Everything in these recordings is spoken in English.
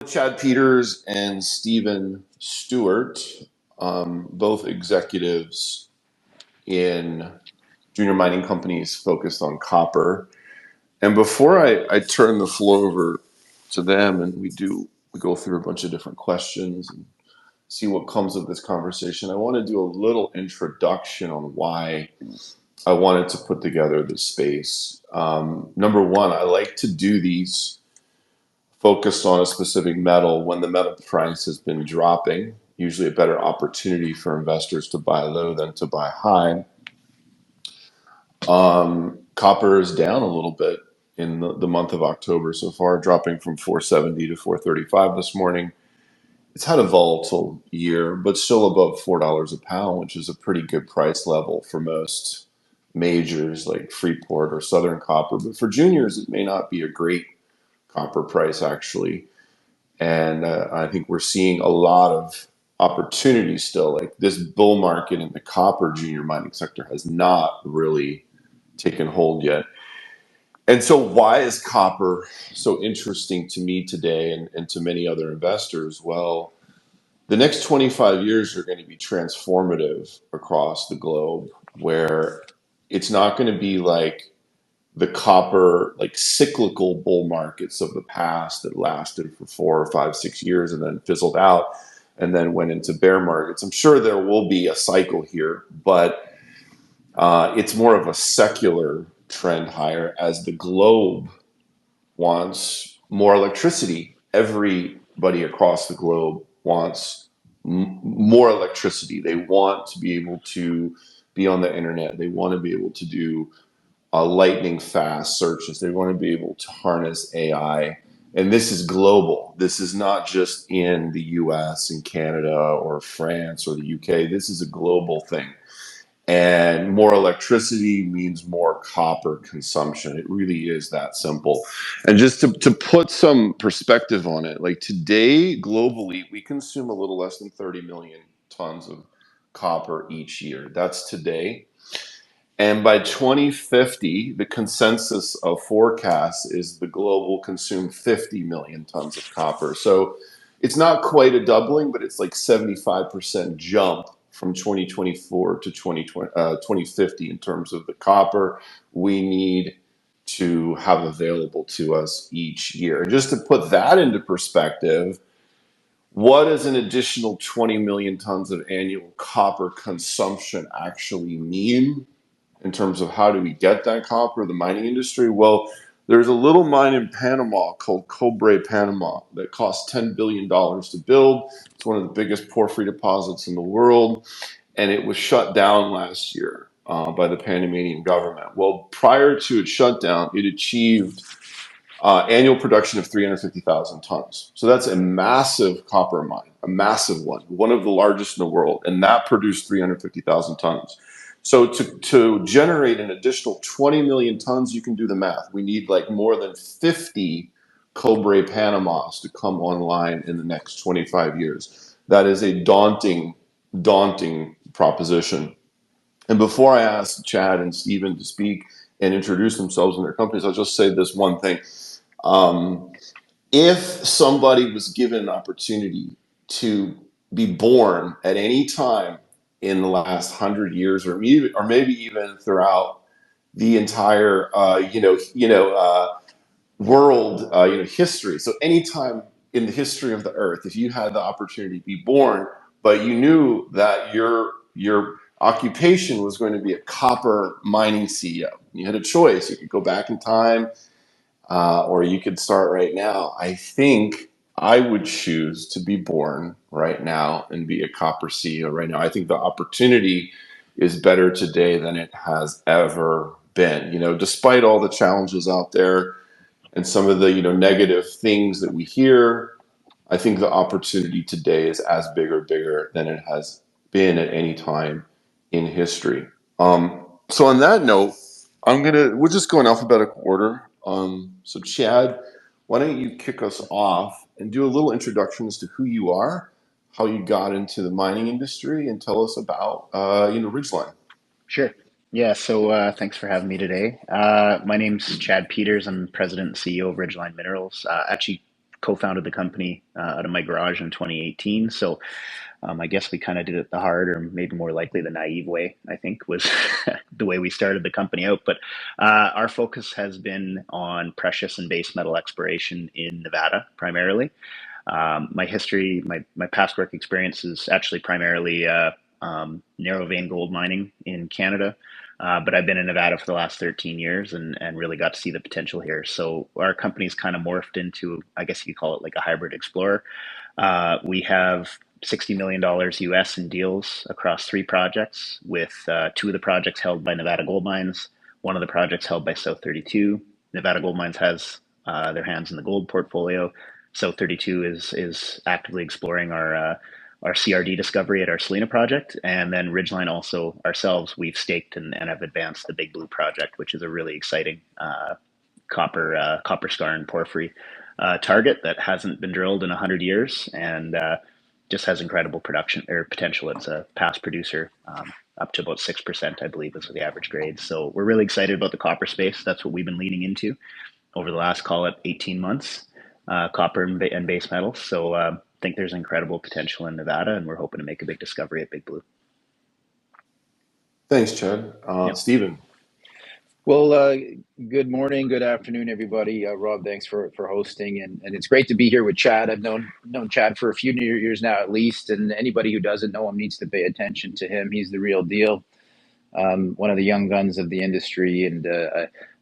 Chad Peters and Stephen Stewart, both executives in junior mining companies focused on copper. And before I turn the floor over to them and we go through a bunch of different questions and see what comes of this conversation, I want to do a little introduction on why I wanted to put together this space. Number one, I like to do these focused on a specific metal when the metal price has been dropping, usually a better opportunity for investors to buy low than to buy high. Copper is down a little bit in the month of October so far, dropping from 470 to 435 this morning. It's had a volatile year, but still above $4 a pound, which is a pretty good price level for most majors like Freeport or Southern Copper. But for juniors, it may not be a great copper price actually. And I think we're seeing a lot of opportunity still. Like this bull market in the copper junior mining sector has not really taken hold yet. And so, why is copper so interesting to me today and to many other investors? Well, the next 25 years are going to be transformative across the globe, where it's not going to be like the copper like cyclical bull markets of the past that lasted for 4 or 5, 6 years and then fizzled out and then went into bear markets. I'm sure there will be a cycle here, but it's more of a secular trend higher as the globe wants more electricity. Everybody across the globe wants more electricity. They want to be able to be on the internet. They want to be able to do lightning fast searches. They want to be able to harness AI. And this is global. This is not just in the US and Canada or France or the UK. This is a global thing. And more electricity means more copper consumption. It really is that simple. And just to put some perspective on it, like today, globally, we consume a little less than 30 million tons of copper each year. That's today. And by 2050, the consensus of forecasts is the globe will consume 50 million tons of copper. So it's not quite a doubling, but it's like 75% jump from 2024 to 2050 in terms of the copper we need to have available to us each year. And just to put that into perspective, what does an additional 20 million tons of annual copper consumption actually mean? In terms of how do we get that copper, the mining industry? Well, there's a little mine in Panama called Cobre Panama that cost $10 billion to build. It's one of the biggest porphyry deposits in the world, and it was shut down last year by the Panamanian government. Well, prior to its shutdown, it achieved annual production of 350,000 tons. So that's a massive copper mine, a massive one of the largest in the world, and that produced 350,000 tons. So to generate an additional 20 million tons, you can do the math. We need like more than 50 Cobre Panamas to come online in the next 25 years. That is a daunting proposition. And before I ask Chad and Stephen to speak and introduce themselves and their companies, I'll just say this one thing. If somebody was given an opportunity to be born at any time in the last 100 years, or maybe even throughout the entire world history, so anytime in the history of the earth, if you had the opportunity to be born, but you knew that your occupation was going to be a copper mining CEO, you had a choice. You could go back in time or you could start right now. I think I would choose to be born right now and be a copper CEO right now. I think the opportunity is better today than it has ever been. Despite all the challenges out there and some of the negative things that we hear, I think the opportunity today is as bigger than it has been at any time in history. So on that note, we'll just go in alphabetical order. So Chad, why don't you kick us off and do a little introduction as to who you are, how you got into the mining industry, and tell us about Ridgeline. Sure. Yeah, so thanks for having me today. My name's Chad Peters. I'm president and CEO of Ridgeline Minerals. Actually, co-founded the company out of my garage in 2018. So I guess we kind of did it the hard, or maybe more likely the naive way, I think, was the way we started the company out. But our focus has been on precious and base metal exploration in Nevada primarily. My history, my past work experience is actually primarily narrow vein gold mining in Canada. But I've been in Nevada for the last 13 years and really got to see the potential here. So our company's kind of morphed into, I guess you could call it like a hybrid explorer. We have $60 million US in deals across three projects, with two of the projects held by Nevada Gold Mines, one of the projects held by South 32. Nevada Gold Mines has their hands in the gold portfolio. South 32 is actively exploring our CRD discovery at our Selena project. And then Ridgeline also ourselves, we've staked and have advanced the Big Blue project, which is a really exciting copper scar and porphyry target that hasn't been drilled in 100 years and just has incredible production or potential. It's a past producer, up to about 6%, I believe, is the average grade. So we're really excited about the copper space. That's what we've been leaning into over the last, call it 18 months, copper and base metals. So I think there's incredible potential in Nevada, and we're hoping to make a big discovery at Big Blue. Thanks, Chad. Yep. Stephen. Well, good morning, good afternoon, everybody. Rob, thanks for hosting, and it's great to be here with Chad. I've known Chad for a few years now, at least, and anybody who doesn't know him needs to pay attention to him. He's the real deal, one of the young guns of the industry, and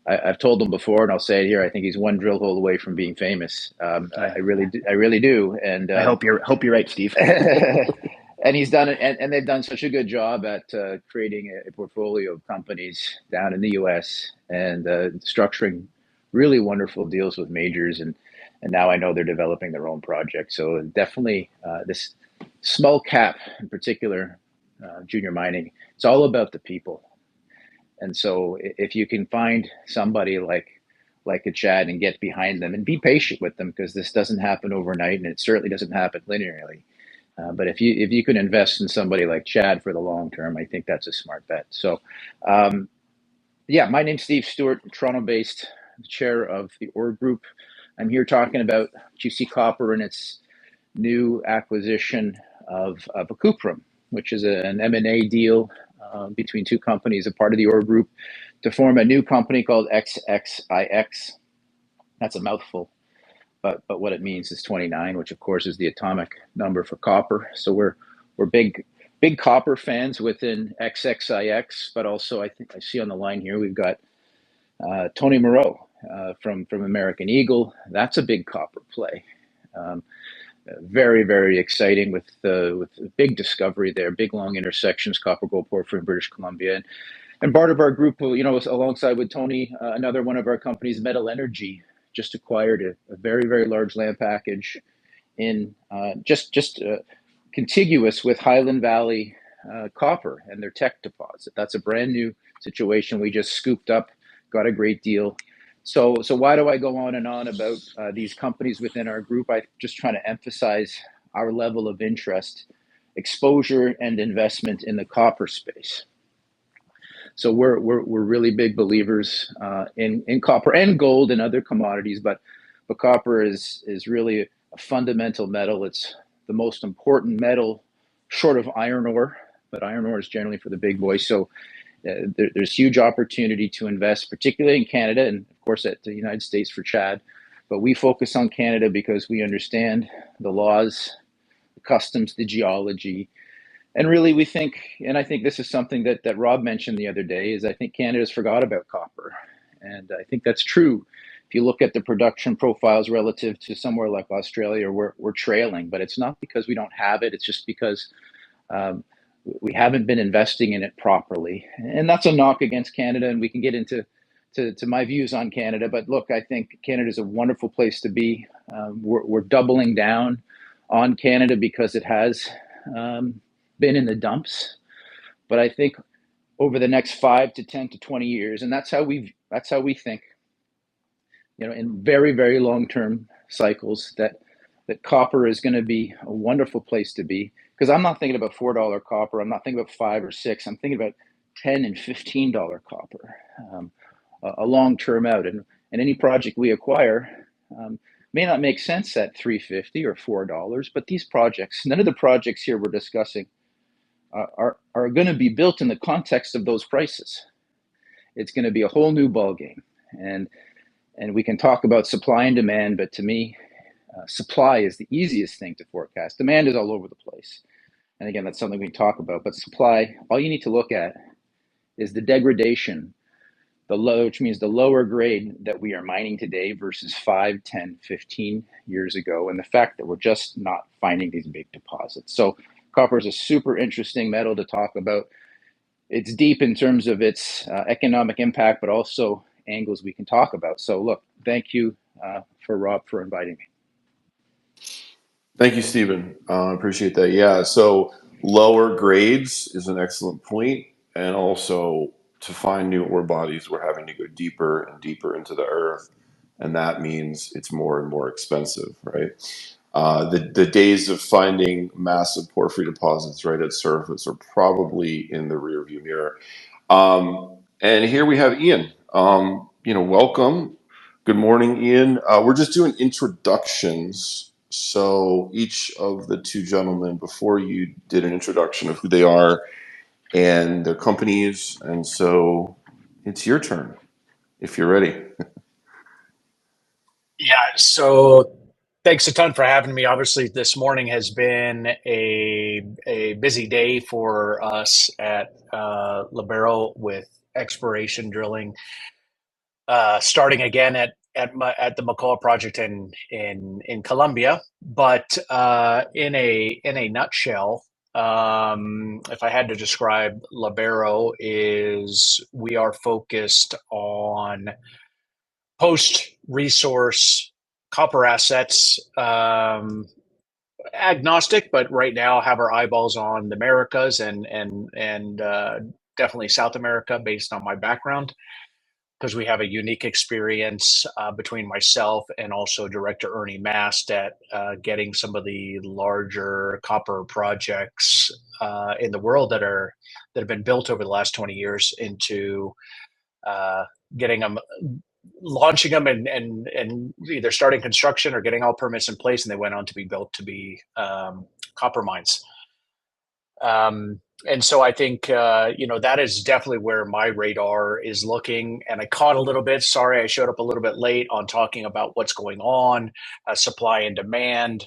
I've told him before, and I'll say it here. I think he's one drill hole away from being famous. I really do, and I hope you're right, Steve. And he's done it, and they've done such a good job at creating a portfolio of companies down in the U.S. and structuring really wonderful deals with majors, and now I know they're developing their own project. So definitely this small cap, in particular, junior mining, it's all about the people. And so if you can find somebody like a Chad and get behind them and be patient with them, because this doesn't happen overnight, and it certainly doesn't happen linearly. But if you can invest in somebody like Chad for the long term, I think that's a smart bet. So, my name's Stewart, Toronto-based, chair of the org group. I'm here talking about QC Copper and its new acquisition of a Cuprum, which is an M&A deal between two companies, a part of the org group, to form a new company called XXIX. That's a mouthful. But what it means is 29, which of course is the atomic number for copper. So we're big copper fans within XXIX, but also I think I see on the line here we've got Tony Moreau from American Eagle. That's a big copper play. Very, very exciting with a big discovery there, big long intersections, copper gold porphyry in British Columbia. And part of our group, alongside with Tony, another one of our companies, Metal Energy, just acquired a very, very large land package in just contiguous with Highland Valley Copper and their Teck deposit. That's a brand new situation. We just scooped up, got a great deal. So why do I go on and on about these companies within our group? I'm just trying to emphasize our level of interest, exposure, and investment in the copper space. So we're really big believers in copper and gold and other commodities, but copper is really a fundamental metal. It's the most important metal, short of iron ore, but iron ore is generally for the big boys. So there's huge opportunity to invest, particularly in Canada and of course at the United States for Chad. But we focus on Canada because we understand the laws, the customs, the geology. And really, we think, and I think this is something that Rob mentioned the other day, is I think Canada's forgot about copper. And I think that's true. If you look at the production profiles relative to somewhere like Australia, we're trailing. But it's not because we don't have it. It's just because we haven't been investing in it properly. And that's a knock against Canada. And we can get into my views on Canada. But look, I think Canada is a wonderful place to be. We're doubling down on Canada because it has been in the dumps, but I think over the next 5 to 10 to 20 years, and that's how we think, in very, very long-term cycles, that copper is going to be a wonderful place to be. Because I'm not thinking about $4 copper. I'm not thinking about 5 or 6. I'm thinking about $10 and $15 copper, a long-term out. And any project we acquire, May not make sense at $3.50 or $4, but these projects, none of the projects here we're discussing are going to be built in the context of those prices. It's going to be a whole new ballgame. And we can talk about supply and demand, but to me, supply is the easiest thing to forecast. Demand is all over the place. And again, that's something we can talk about. But supply, all you need to look at is the degradation, which means the lower grade that we are mining today versus 5, 10, 15 years ago, and the fact that we're just not finding these big deposits. So copper is a super interesting metal to talk about. It's deep in terms of its economic impact, but also angles we can talk about. So look, thank you for Rob for inviting me. Thank you, Stephen. I appreciate that. Yeah, so lower grades is an excellent point, and also to find new ore bodies, we're having to go deeper and deeper into the earth, and that means it's more and more expensive, right? The days of finding massive porphyry deposits right at surface are probably in the rearview mirror. And here we have Ian. Welcome. Good morning, Ian. We're just doing introductions. So each of the two gentlemen, before you did an introduction of who they are and their companies. And so it's your turn if you're ready. Yeah, so thanks a ton for having me. Obviously, this morning has been a busy day for us at Libero with exploration drilling, starting again at the McCall project in Colombia. But in a nutshell, if I had to describe Libero, is we are focused on post-resource copper assets, agnostic, but right now have our eyeballs on the Americas and definitely South America based on my background, because we have a unique experience between myself and also Director Ernie Mast at getting some of the larger copper projects in the world that have been built over the last 20 years into getting them, launching them, and either starting construction or getting all permits in place, and they went on to be built to be copper mines. And so I think that is definitely where my radar is looking. And I caught a little bit. Sorry, I showed up a little bit late on talking about what's going on, supply and demand.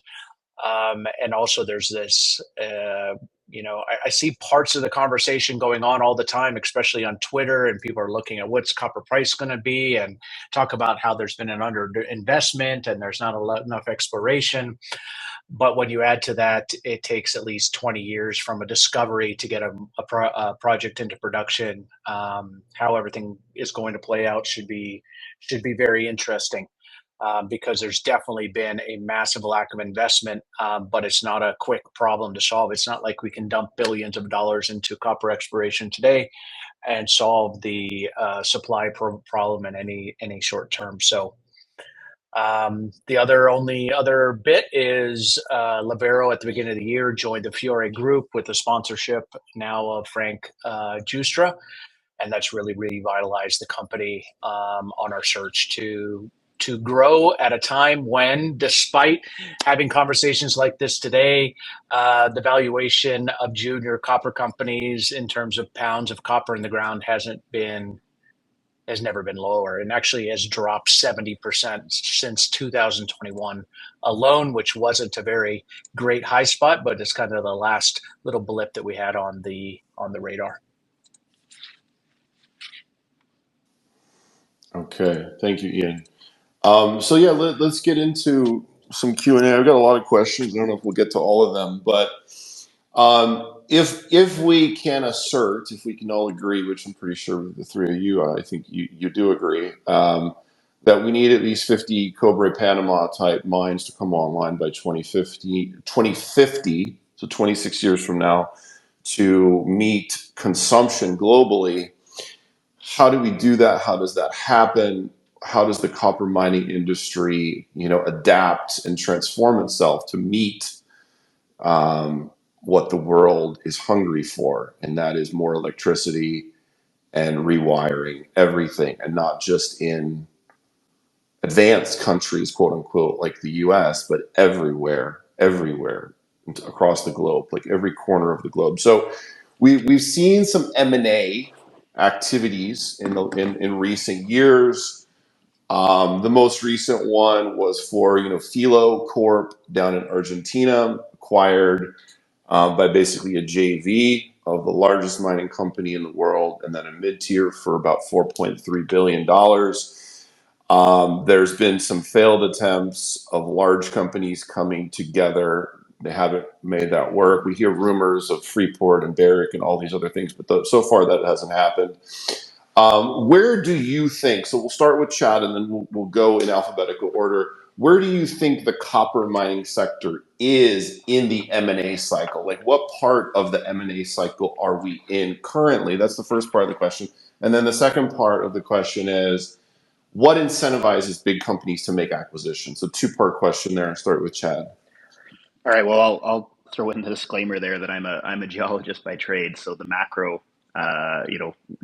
And also there's this, I see parts of the conversation going on all the time, especially on Twitter, and people are looking at what's copper price going to be and talk about how there's been an underinvestment and there's not enough exploration. But when you add to that, it takes at least 20 years from a discovery to get a project into production. How everything is going to play out should be very interesting. Because there's definitely been a massive lack of investment, but it's not a quick problem to solve. It's not like we can dump billions of dollars into copper exploration today and solve the supply problem in any short term. So the only other bit is Libero at the beginning of the year joined the Fiore Group with the sponsorship now of Frank Giustra, and that's really revitalized the company on our search to grow at a time when, despite having conversations like this today, the valuation of junior copper companies in terms of pounds of copper in the ground has never been lower, and actually has dropped 70% since 2021 alone, which wasn't a very great high spot, but it's kind of the last little blip that we had on the radar. Okay, thank you, Ian. So yeah, let's get into some Q&A. I've got a lot of questions. I don't know if we'll get to all of them, but if we can assert, if we can all agree, which I'm pretty sure the three of you, I think you do agree, that we need at least 50 Cobre Panama type mines to come online by 2050, so 26 years from now, to meet consumption globally. How do we do that? How does that happen? How does the copper mining industry, adapt and transform itself to meet what the world is hungry for? And that is more electricity and rewiring everything, and not just in advanced countries, quote unquote, like the US, but everywhere across the globe, like every corner of the globe. So we've seen some M&A activities in recent years. The most recent one was for Filo Corp down in Argentina, acquired by basically a JV of the largest mining company in the world, and then a mid-tier for about $4.3 billion. There's been some failed attempts of large companies coming together. They haven't made that work. We hear rumors of Freeport and Barrick and all these other things, but so far that hasn't happened. Where do you think, so we'll start with Chad and then we'll go in alphabetical order. Where do you think the copper mining sector is in the M&A cycle? Like, what part of the M&A cycle are we in currently? That's the first part of the question. And then the second part of the question is, what incentivizes big companies to make acquisitions? So two-part question there. I'll start with Chad. All right. Well, I'll throw in the disclaimer there that I'm a geologist by trade, so the macro,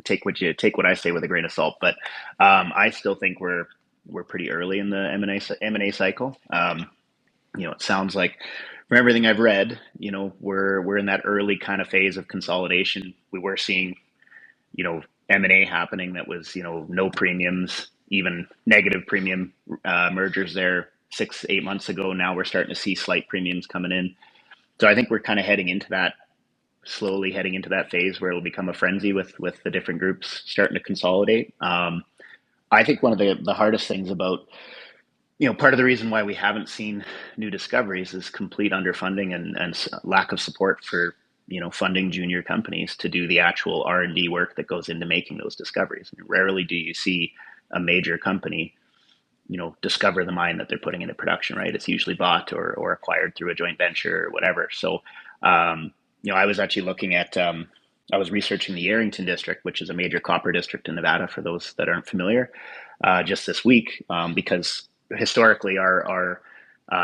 take what I say with a grain of salt. But I still think we're pretty early in the M&A cycle. It sounds like from everything I've read, we're in that early kind of phase of consolidation. We were seeing, M&A happening that was, no premiums, even negative premium mergers there 6-8 months ago. Now we're starting to see slight premiums coming in. So I think we're kind of slowly heading into that phase where it'll become a frenzy with the different groups starting to consolidate. I think one of the hardest things about, part of the reason why we haven't seen new discoveries is complete underfunding and lack of support for, funding junior companies to do the actual R&D work that goes into making those discoveries. I mean, rarely do you see a major company, discover the mine that they're putting into production, right? It's usually bought or acquired through a joint venture or whatever. So, I was actually looking at, I was researching the Arrington district, which is a major copper district in Nevada, for those that aren't familiar, just this week, because historically our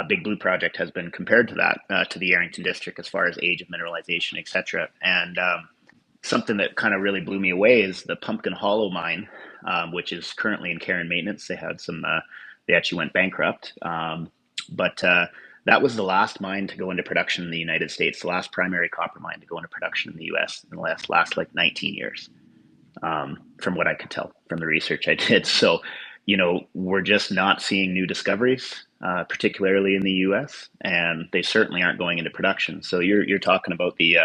Big Blue project has been compared to that, to the Arrington district as far as age of mineralization, et cetera. And something that kind of really blew me away is the Pumpkin Hollow mine, which is currently in care and maintenance. They had they actually went bankrupt. But that was the last mine to go into production in the United States, the last primary copper mine to go into production in the US in the last like 19 years, from what I could tell from the research I did. So, we're just not seeing new discoveries, particularly in the US, and they certainly aren't going into production. So you're talking about the,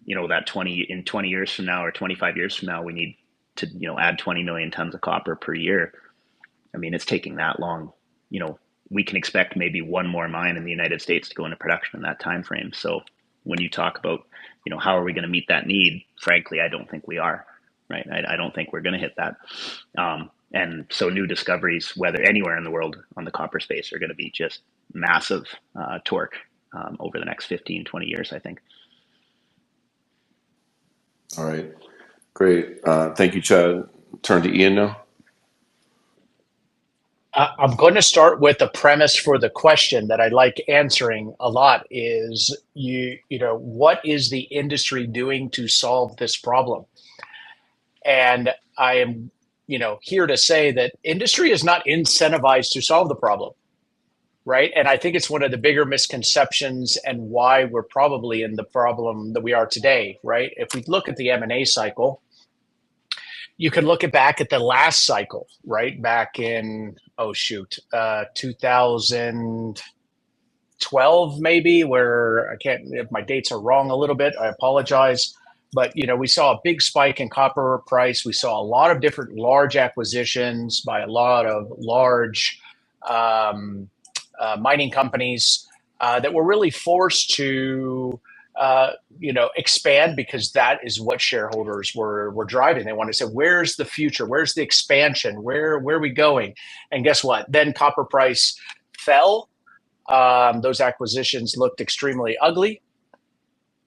that 20 years from now or 25 years from now, we need to, add 20 million tons of copper per year. I mean, it's taking that long. We can expect maybe one more mine in the United States to go into production in that time frame. So when you talk about, how are we going to meet that need? Frankly, I don't think we are, right? I don't think we're going to hit that. And so new discoveries, whether anywhere in the world on the copper space, are going to be just massive torque over the next 15, 20 years, I think. All right, great. Thank you, Chad. Turn to Ian now. I'm going to start with the premise for the question that I like answering a lot is, what is the industry doing to solve this problem? And I am, here to say that industry is not incentivized to solve the problem, right? And I think it's one of the bigger misconceptions and why we're probably in the problem that we are today, right? If we look at the M&A cycle, you can look back at the last cycle, right? Back in, 2012 maybe, where I can't, if my dates are wrong a little bit, I apologize. But, we saw a big spike in copper price. We saw a lot of different large acquisitions by a lot of large mining companies that were really forced to expand, because that is what shareholders were driving. They wanted to say, where's the future? Where's the expansion? Where are we going? And guess what? Then copper price fell. Those acquisitions looked extremely ugly.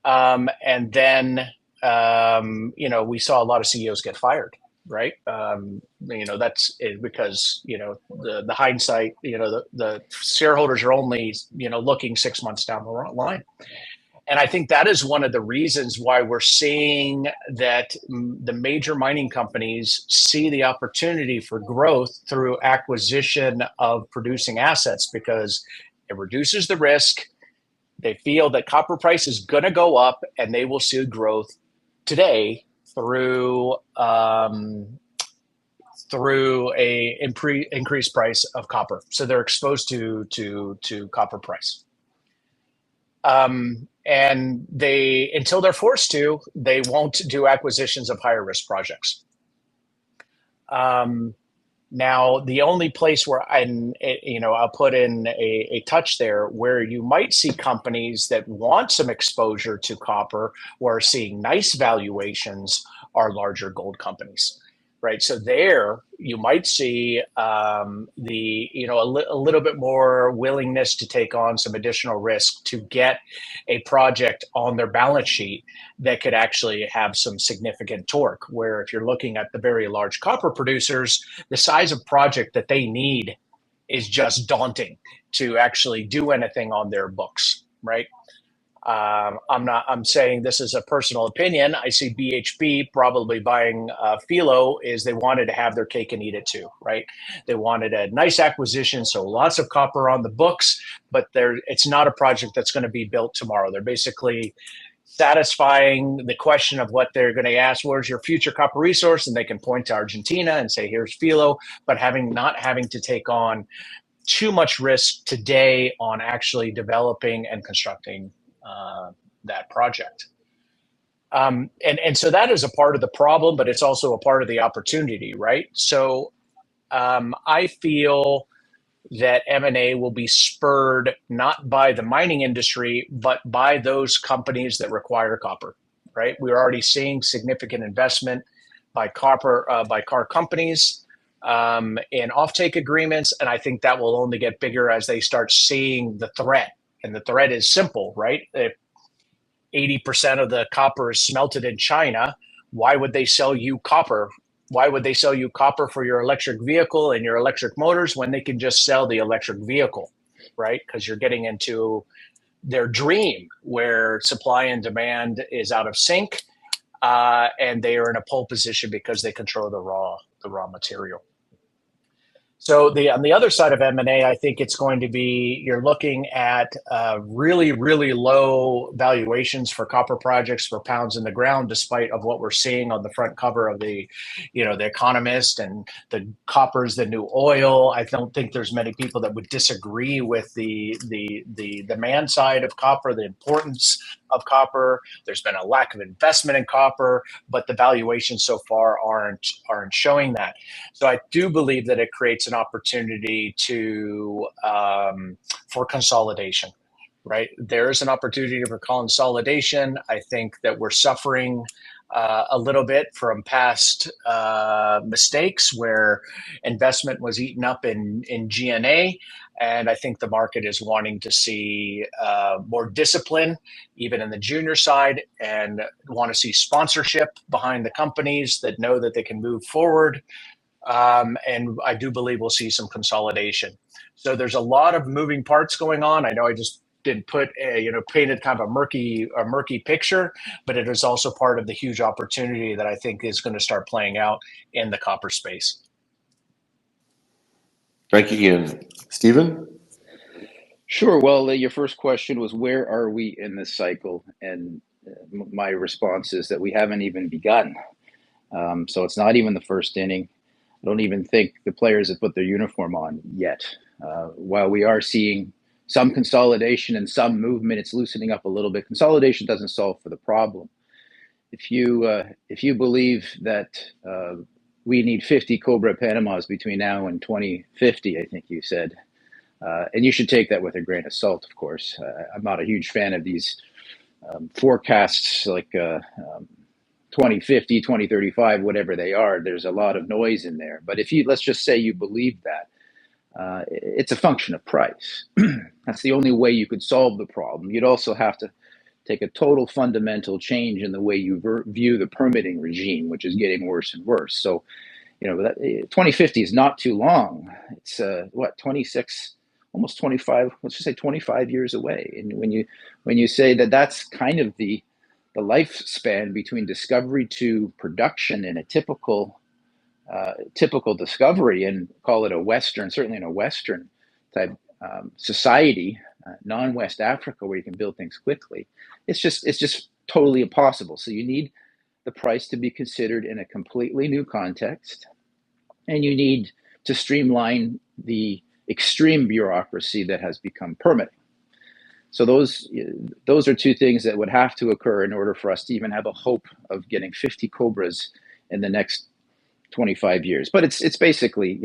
And then, we saw a lot of CEOs get fired, right? That's because, the hindsight, the shareholders are only, looking 6 months down the line. And I think that is one of the reasons why we're seeing that the major mining companies see the opportunity for growth through acquisition of producing assets, because it reduces the risk. They feel that copper price is going to go up, and they will see growth today through a increased price of copper. So they're exposed to copper price. And they, until they're forced to, they won't do acquisitions of higher risk projects. Now, the only place where I'll put in a touch there, where you might see companies that want some exposure to copper or are seeing nice valuations, are larger gold companies, right? So there you might see a little bit more willingness to take on some additional risk to get a project on their balance sheet that could actually have some significant torque. Where if you're looking at the very large copper producers, the size of project that they need is just daunting to actually do anything on their books, right? I'm saying this is a personal opinion. I see BHP probably buying Filo is they wanted to have their cake and eat it too, right? They wanted a nice acquisition, so lots of copper on the books, but it's not a project that's going to be built tomorrow. They're basically satisfying the question of what they're going to ask, where's your future copper resource? And they can point to Argentina and say, here's Filo, but not having to take on too much risk today on actually developing and constructing that project. And so that is a part of the problem, but it's also a part of the opportunity, right? So I feel that M&A will be spurred not by the mining industry, but by those companies that require copper, right? We're already seeing significant investment by car companies in offtake agreements, and I think that will only get bigger as they start seeing the threat. And the threat is simple, right? If 80% of the copper is smelted in China, why would they sell you copper? Why would they sell you copper for your electric vehicle and your electric motors when they can just sell the electric vehicle, right? Because you're getting into their dream where supply and demand is out of sync, and they are in a pole position because they control the raw material. So on the other side of M&A, I think it's going to be, you're looking at really, really low valuations for copper projects for pounds in the ground, despite of what we're seeing on the front cover of the Economist, and the copper's the new oil. I don't think there's many people that would disagree with the demand side of copper, the importance of copper. There's been a lack of investment in copper, but the valuations so far aren't showing that. So I do believe that it creates an opportunity for consolidation, right? There is an opportunity for consolidation. I think that we're suffering a little bit from past mistakes where investment was eaten up in G&A. And I think the market is wanting to see more discipline, even in the junior side, and want to see sponsorship behind the companies that know that they can move forward. And I do believe we'll see some consolidation. So there's a lot of moving parts going on. I know I just did painted kind of a murky picture, but it is also part of the huge opportunity that I think is going to start playing out in the copper space. Thank you, Ian. Stephen? Sure. Well, your first question was, where are we in this cycle? And my response is that we haven't even begun. So it's not even the first inning. I don't even think the players have put their uniform on yet. While we are seeing some consolidation and some movement, it's loosening up a little bit. Consolidation doesn't solve for the problem. If you believe that we need 50 Cobra Panamas between now and 2050, I think you said, and you should take that with a grain of salt, of course. I'm not a huge fan of these forecasts like 2050, 2035, whatever they are. There's a lot of noise in there. But let's just say you believe that, it's a function of price. That's the only way you could solve the problem. You'd also have to take a total fundamental change in the way you view the permitting regime, which is getting worse and worse. So, 2050 is not too long. It's 26 almost 25, let's just say 25 years away. And when you say that that's kind of the lifespan between discovery to production in a typical discovery, and call it a Western, certainly in a Western type society, non-West Africa, where you can build things quickly, it's just totally impossible. So you need the price to be considered in a completely new context, and you need to streamline the extreme bureaucracy that has become permitting. So those are two things that would have to occur in order for us to even have a hope of getting 50 Cobras in the next 25 years. But it's basically,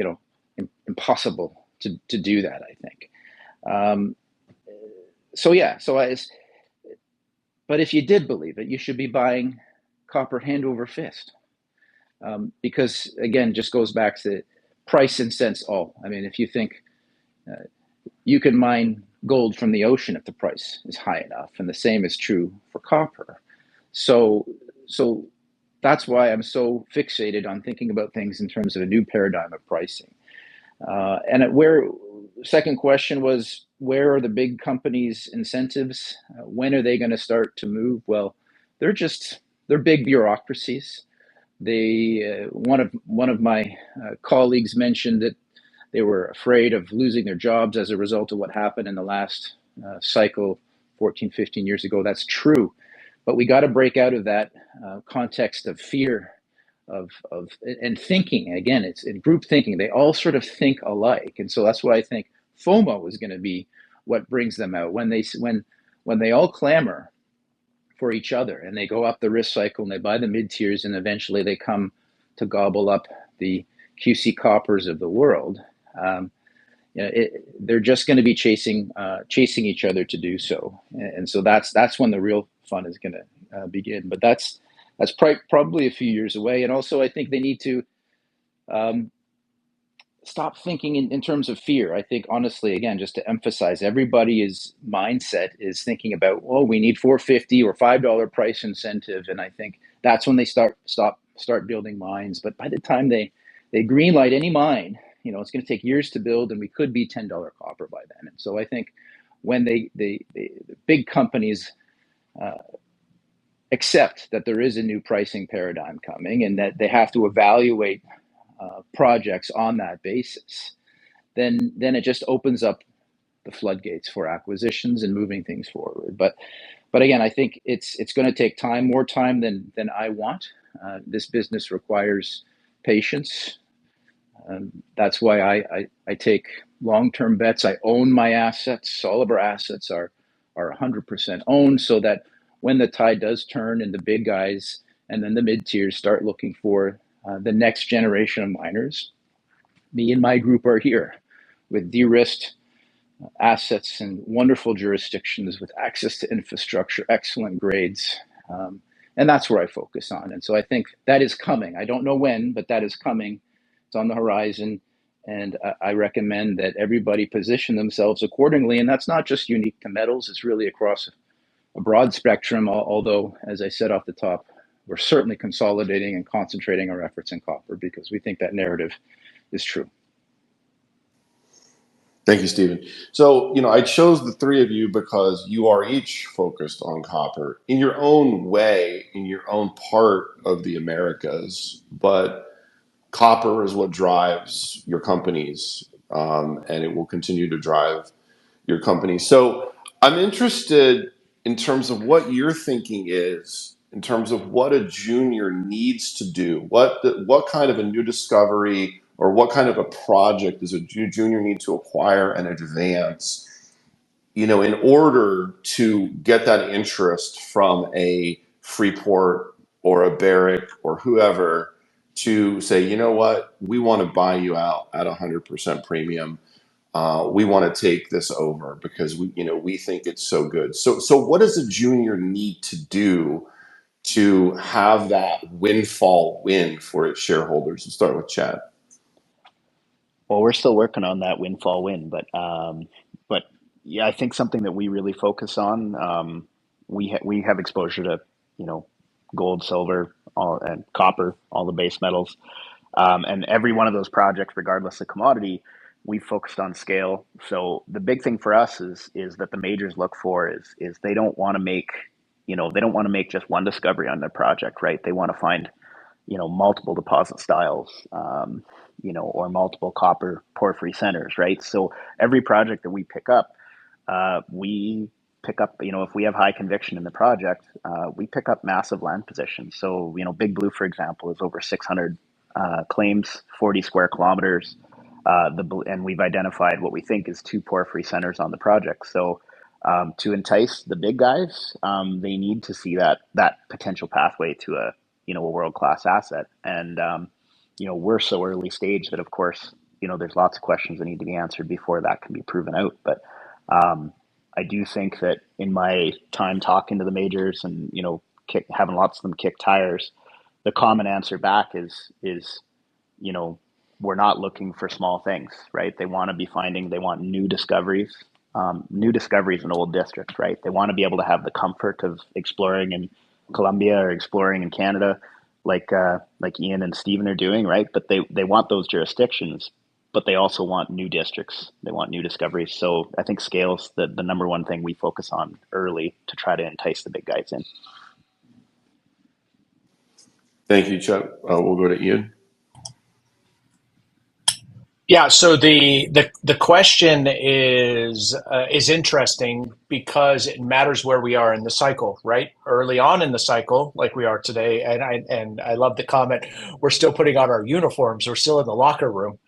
impossible to do that, I think. But if you did believe it, you should be buying copper hand over fist. Because again, just goes back to price and cents all. I mean, if you think you can mine gold from the ocean if the price is high enough, and the same is true for copper. So that's why I'm so fixated on thinking about things in terms of a new paradigm of pricing. Second question was, where are the big companies' incentives? When are they going to start to move? Well, they're big bureaucracies. One of my colleagues mentioned that they were afraid of losing their jobs as a result of what happened in the last cycle 14, 15 years ago. That's true. But we got to break out of that context of fear and thinking. Again, it's in group thinking. They all sort of think alike. And so that's why I think FOMO is going to be what brings them out. When they all clamor for each other and they go up the risk cycle and they buy the mid-tiers and eventually they come to gobble up the QC coppers of the world, they're just going to be chasing each other to do so. And so that's when the real fun is going to begin. But that's probably a few years away. And also, I think they need to stop thinking in terms of fear. I think, honestly, again, just to emphasize, everybody's mindset is thinking about, we need $4.50 or $5 price incentive. And I think that's when they start building mines. But by the time they greenlight any mine, it's going to take years to build, and we could be $10 copper by then. And so I think when the big companies accept that there is a new pricing paradigm coming and that they have to evaluate projects on that basis, then it just opens up the floodgates for acquisitions and moving things forward. But again, I think it's going to take time, more time than I want. This business requires patience. That's why I take long-term bets. I own my assets. All of our assets are 100% owned, so that when the tide does turn and the big guys and then the mid-tiers start looking for the next generation of miners, me and my group are here with de-risked assets and wonderful jurisdictions with access to infrastructure, excellent grades. And that's where I focus on. And so I think that is coming. I don't know when, but that is coming. It's on the horizon. And I recommend that everybody position themselves accordingly. And that's not just unique to metals. It's really across a broad spectrum, although, as I said off the top, we're certainly consolidating and concentrating our efforts in copper because we think that narrative is true. Thank you, Stephen. So, I chose the three of you because you are each focused on copper in your own way, in your own part of the Americas. But copper is what drives your companies, and it will continue to drive your company. So I'm interested in terms of what your thinking is, in terms of what a junior needs to do, what kind of a new discovery or what kind of a project does a junior need to acquire and advance, in order to get that interest from a Freeport or a Barrick or whoever to say, you know what, we want to buy you out at 100% premium. We want to take this over because we think it's so good. So what does a junior need to do to have that windfall win for its shareholders? Let's start with Chad. Well, we're still working on that windfall win, but yeah, I think something that we really focus on. We have exposure to gold, silver, and copper, all the base metals, and every one of those projects, regardless of commodity, we focused on scale. So the big thing for us is that the majors look for is they don't want to make, they don't want to make just one discovery on their project, right? They want to find, multiple deposit styles, or multiple copper porphyry centers, right? So every project that we pick up, if we have high conviction in the project, we pick up massive land positions. So, Big Blue, for example, is over 600 claims, 40 square kilometers. And we've identified what we think is two porphyry centers on the project. So to entice the big guys, they need to see that potential pathway to a world-class asset. And, we're so early stage that, of course, there's lots of questions that need to be answered before that can be proven out. But I do think that in my time talking to the majors and, having lots of them kick tires, the common answer back is, we're not looking for small things, right? They want new discoveries in old districts, right? They want to be able to have the comfort of exploring in Colombia or exploring in Canada, like Ian and Stephen are doing, right? But they want those jurisdictions, but they also want new districts. They want new discoveries. So I think scale's the number one thing we focus on early to try to entice the big guys in. Thank you, Chuck. We'll go to Ian. Yeah, so the question is interesting because it matters where we are in the cycle, right? Early on in the cycle, like we are today, and I love the comment. We're still putting on our uniforms. We're still in the locker room,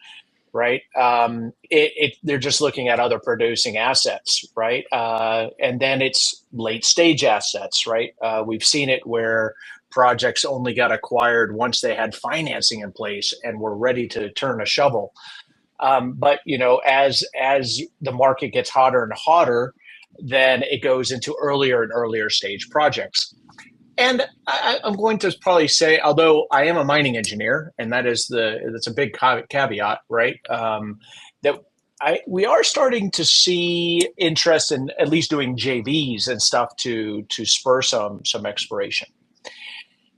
right? They're just looking at other producing assets, right? And then it's late stage assets, right? We've seen it where projects only got acquired once they had financing in place and were ready to turn a shovel. But as the market gets hotter and hotter, then it goes into earlier and earlier stage projects. And I'm going to probably say, although I am a mining engineer, and that's a big caveat, right? We are starting to see interest in at least doing JVs and stuff to spur some exploration.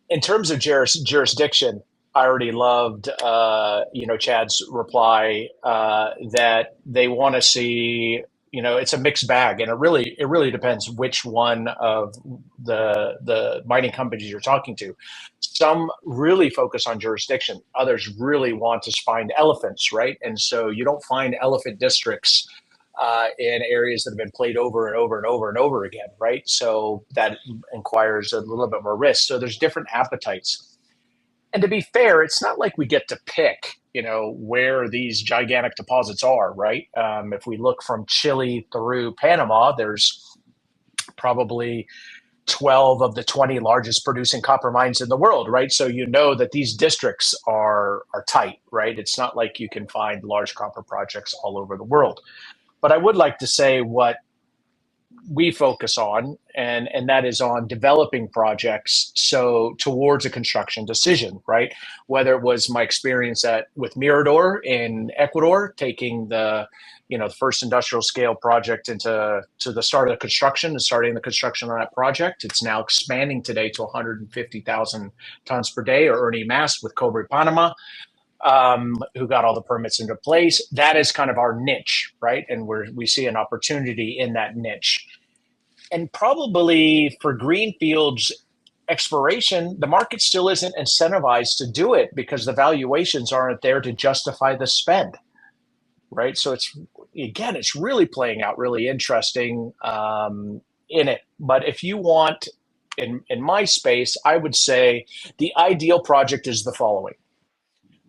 In terms of jurisdiction, I already loved, Chad's reply that they want to see, it's a mixed bag, and it really depends which one of the mining companies you're talking to. Some really focus on jurisdiction. Others really want to find elephants, right? And so you don't find elephant districts in areas that have been played over and over and over and over again, right? So that requires a little bit more risk. So there's different appetites. And to be fair, it's not like we get to pick, where these gigantic deposits are, right? If we look from Chile through Panama, there's probably 12 of the 20 largest producing copper mines in the world, right? So that these districts are tight, right? It's not like you can find large copper projects all over the world. But I would like to say what we focus on, and that is on developing projects so towards a construction decision, right? Whether it was my experience with Mirador in Ecuador, taking the first industrial scale project to the start of the construction and starting the construction on that project. It's now expanding today to 150,000 tons per day, or Ernie Mass with Cobre Panama, who got all the permits into place. That is kind of our niche, right? And we see an opportunity in that niche. And probably for greenfields exploration, the market still isn't incentivized to do it because the valuations aren't there to justify the spend, right? So it's really playing out really interesting in it. But if you want, in my space, I would say the ideal project is the following.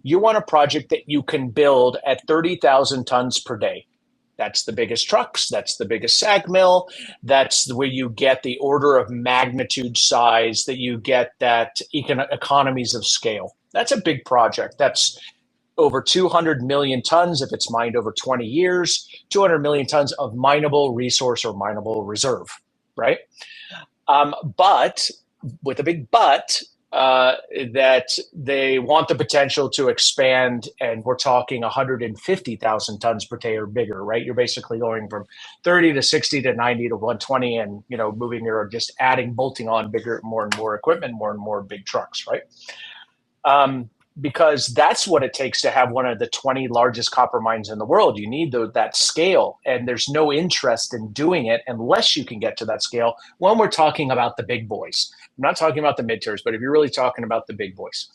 You want a project that you can build at 30,000 tons per day. That's the biggest trucks. That's the biggest SAG mill. That's where you get the order of magnitude size, that you get that economies of scale. That's a big project. That's over 200 million tons if it's mined over 20 years, 200 million tons of mineable resource or mineable reserve, right? But with a big but, that they want the potential to expand, and we're talking 150,000 tons per day or bigger, right? You're basically going from 30 to 60 to 90 to 120, and moving or just adding, bolting on bigger, more and more equipment, more and more big trucks, right? because that's what it takes to have one of the 20 largest copper mines in the world. You need that scale, and there's no interest in doing it unless you can get to that scale when we're talking about the big boys. I'm not talking about the mid-tiers, but if you're really talking about the big boys.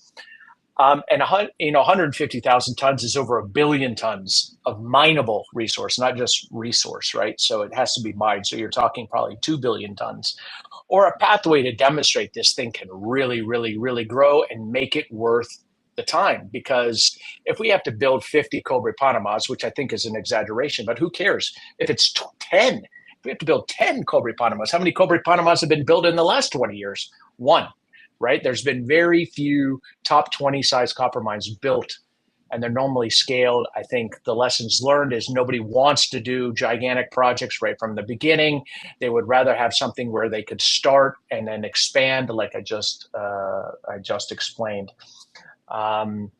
And 150,000 tons is over 1 billion tons of mineable resource, not just resource, right? So it has to be mined. So you're talking probably 2 billion tons, or a pathway to demonstrate this thing can really, really, really grow and make it worth the time. Because if we have to build 50 Cobre Panamas, which I think is an exaggeration, but who cares if it's 10? If we have to build 10 Cobre Panamas, how many Cobre Panamas have been built in the last 20 years? One. Right? There's been very few top 20 size copper mines built, and they're normally scaled. I think the lessons learned is nobody wants to do gigantic projects right from the beginning. They would rather have something where they could start and then expand, like I just explained. And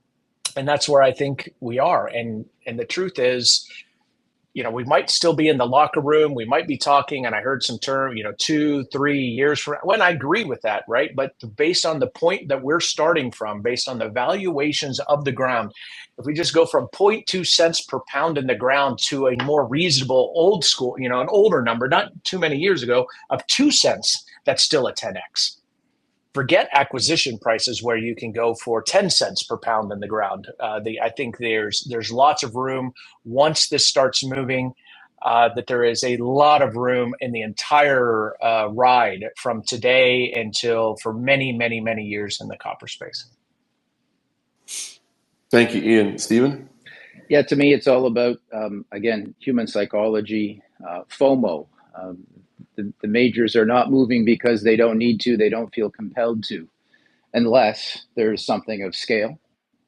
that's where I think we are. And the truth is, we might still be in the locker room. We might be talking, and I heard some term, 2-3 years from when I agree with that, right? But based on the point that we're starting from, based on the valuations of the ground, if we just go from 0.2 cents per pound in the ground to a more reasonable old school, an older number, not too many years ago, of 2 cents, that's still a 10x. Forget acquisition prices where you can go for 10 cents per pound in the ground. I think there's lots of room once this starts moving, that there is a lot of room in the entire ride from today until for many, many, many years in the copper space. Thank you, Ian. Stephen? Yeah, to me, it's all about, again, human psychology, FOMO. The majors are not moving because they don't need to, they don't feel compelled to, unless there's something of scale,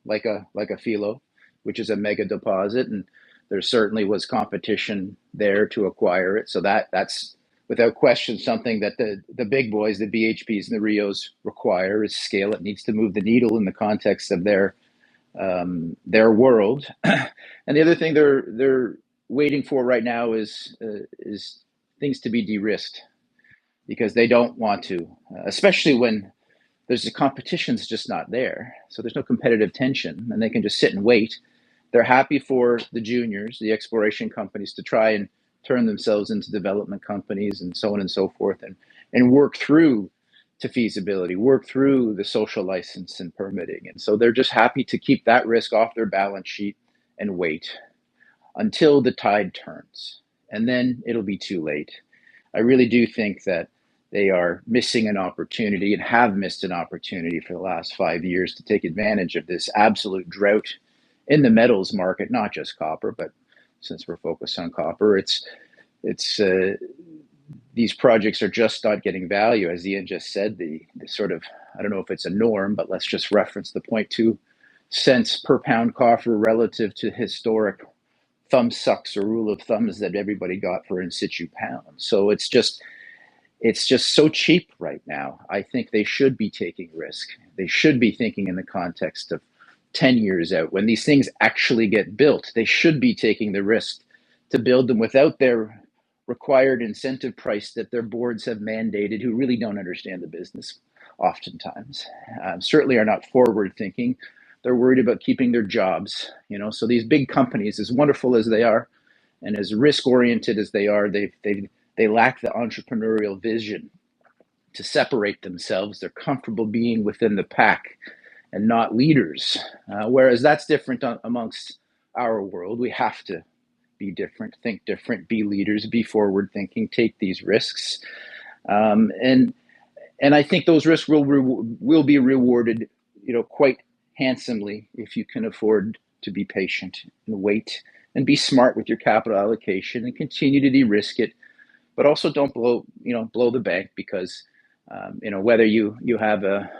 like a Filo, which is a mega deposit, and there certainly was competition there to acquire it. So that's without question something that the big boys, the BHPs and the Rios require is scale. It needs to move the needle in the context of their world. And the other thing they're waiting for right now is things to be de-risked, because they don't want to, especially when there's the competition's just not there. So there's no competitive tension, and they can just sit and wait. They're happy for the juniors, the exploration companies, to try and turn themselves into development companies and so on and so forth, and work through to feasibility, work through the social license and permitting. And so they're just happy to keep that risk off their balance sheet and wait until the tide turns. And then it'll be too late. I really do think that they are missing an opportunity, and have missed an opportunity for the last 5 years, to take advantage of this absolute drought in the metals market, not just copper, but since we're focused on copper, it's these projects are just not getting value. As Ian just said, the sort of, I don't know if it's a norm, but let's just reference the 0.2 cents per pound copper relative to historic thumb sucks or rule of thumbs that everybody got for in situ pounds. So it's just so cheap right now. I think they should be taking risk. They should be thinking in the context of 10 years out. When these things actually get built, they should be taking the risk to build them without their required incentive price that their boards have mandated, who really don't understand the business oftentimes, certainly are not forward thinking. They're worried about keeping their jobs. So these big companies, as wonderful as they are and as risk oriented as they are, they lack the entrepreneurial vision to separate themselves. They're comfortable being within the pack and not leaders, whereas that's different amongst our world. We have to be different, think different, be leaders, be forward thinking, take these risks, and I think those risks will be rewarded, quite handsomely, if you can afford to be patient and wait and be smart with your capital allocation and continue to de-risk it, but also don't blow the bank, because whether you have a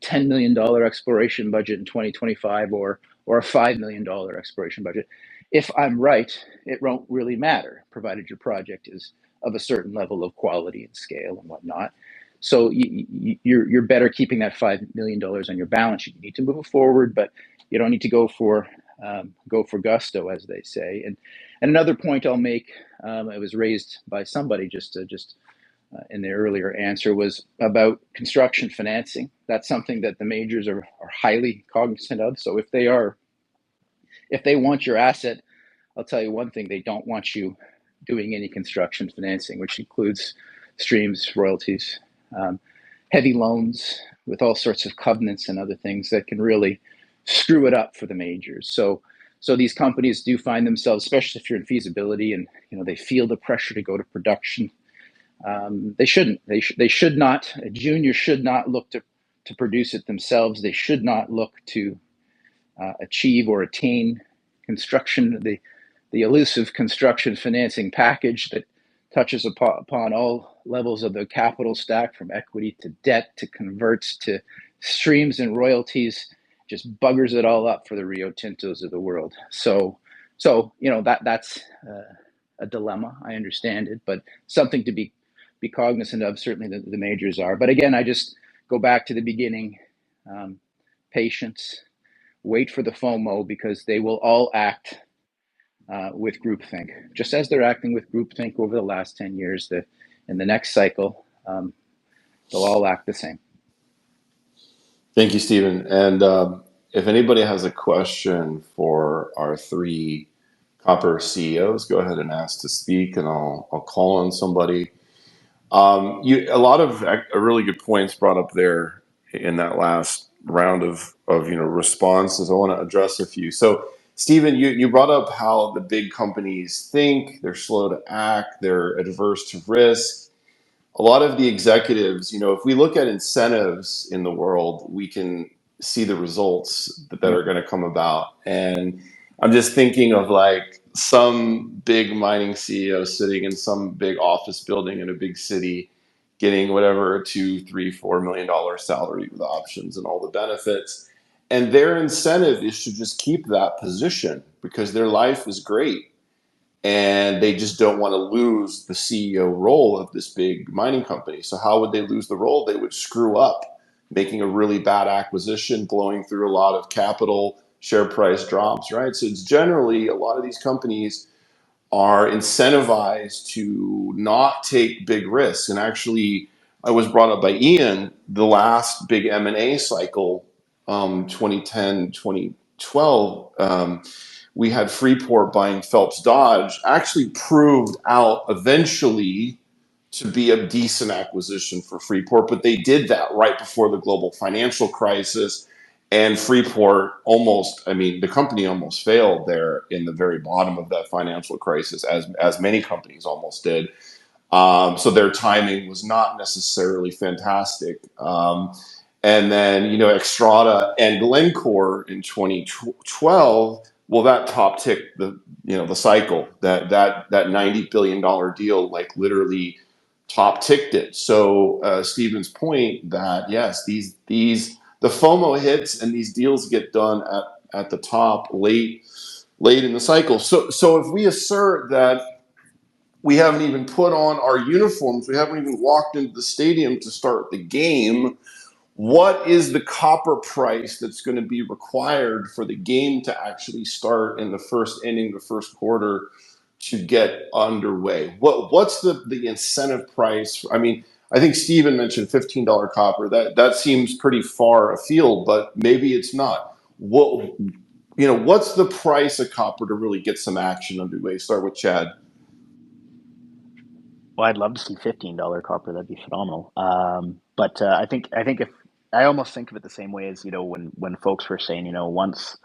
$10 million exploration budget in 2025 or a $5 million exploration budget, if I'm right, it won't really matter, provided your project is of a certain level of quality and scale and whatnot. So you're better keeping that $5 million on your balance sheet. You need to move it forward, but you don't need to go for gusto, as they say. And another point I'll make, it was raised by somebody just in the earlier answer was about construction financing. That's something that the majors are highly cognizant of. So if they want your asset, I'll tell you one thing: they don't want you doing any construction financing, which includes streams, royalties, heavy loans with all sorts of covenants and other things that can really screw it up for the majors. So these companies do find themselves, especially if you're in feasibility and they feel the pressure to go to production. They shouldn't. They should not. A junior should not look to produce it themselves. They should not look to achieve or attain construction, the elusive construction financing package that touches upon all levels of the capital stack, from equity to debt to converts to streams and royalties, just buggers it all up for the Rio Tintos of the world. So that's a dilemma. I understand it, but something to be cognizant of. Certainly the majors are. But again, I just go back to the beginning. Patience. Wait for the FOMO, because they will all act with groupthink, just as they're acting with groupthink over the last 10 years. In the next cycle, they'll all act the same. Thank you, Stephen. And if anybody has a question for our three copper CEOs, go ahead and ask to speak, and I'll call on somebody. A lot of really good points brought up there in that last round of responses. I want to address a few. So, Stephen, you brought up how the big companies think, they're slow to act, they're adverse to risk. A lot of the executives, if we look at incentives in the world, we can see the results that are going to come about. And I'm just thinking of like some big mining CEO sitting in some big office building in a big city, getting whatever $2, $3, $4 million salary with options and all the benefits. And their incentive is to just keep that position because their life is great. And they just don't want to lose the CEO role of this big mining company. So how would they lose the role? They would screw up, making a really bad acquisition, blowing through a lot of capital, share price drops, right? So it's generally a lot of these companies are incentivized to not take big risks. And actually, I was brought up by Ian, the last big M&A cycle, 2010, 2012, we had Freeport buying Phelps Dodge, actually proved out eventually to be a decent acquisition for Freeport, but they did that right before the global financial crisis. And Freeport the company almost failed there in the very bottom of that financial crisis, as many companies almost did. So their timing was not necessarily fantastic. And then, Xstrata and Glencore in 2012, well, that top ticked the cycle. That $90 billion deal, like literally top ticked it. So Stephen's point that yes, the FOMO hits and these deals get done at the top late in the cycle. So if we assert that we haven't even put on our uniforms, we haven't even walked into the stadium to start the game, what is the copper price that's going to be required for the game to actually start in the first inning, the first quarter, to get underway? What's the incentive price? I mean, I think Stephen mentioned $15 copper. That seems pretty far afield, but maybe it's not. What's the price of copper to really get some action underway? Start with Chad. Well, I'd love to see $15 copper. That'd be phenomenal. But I think if I almost think of it the same way as when folks were saying once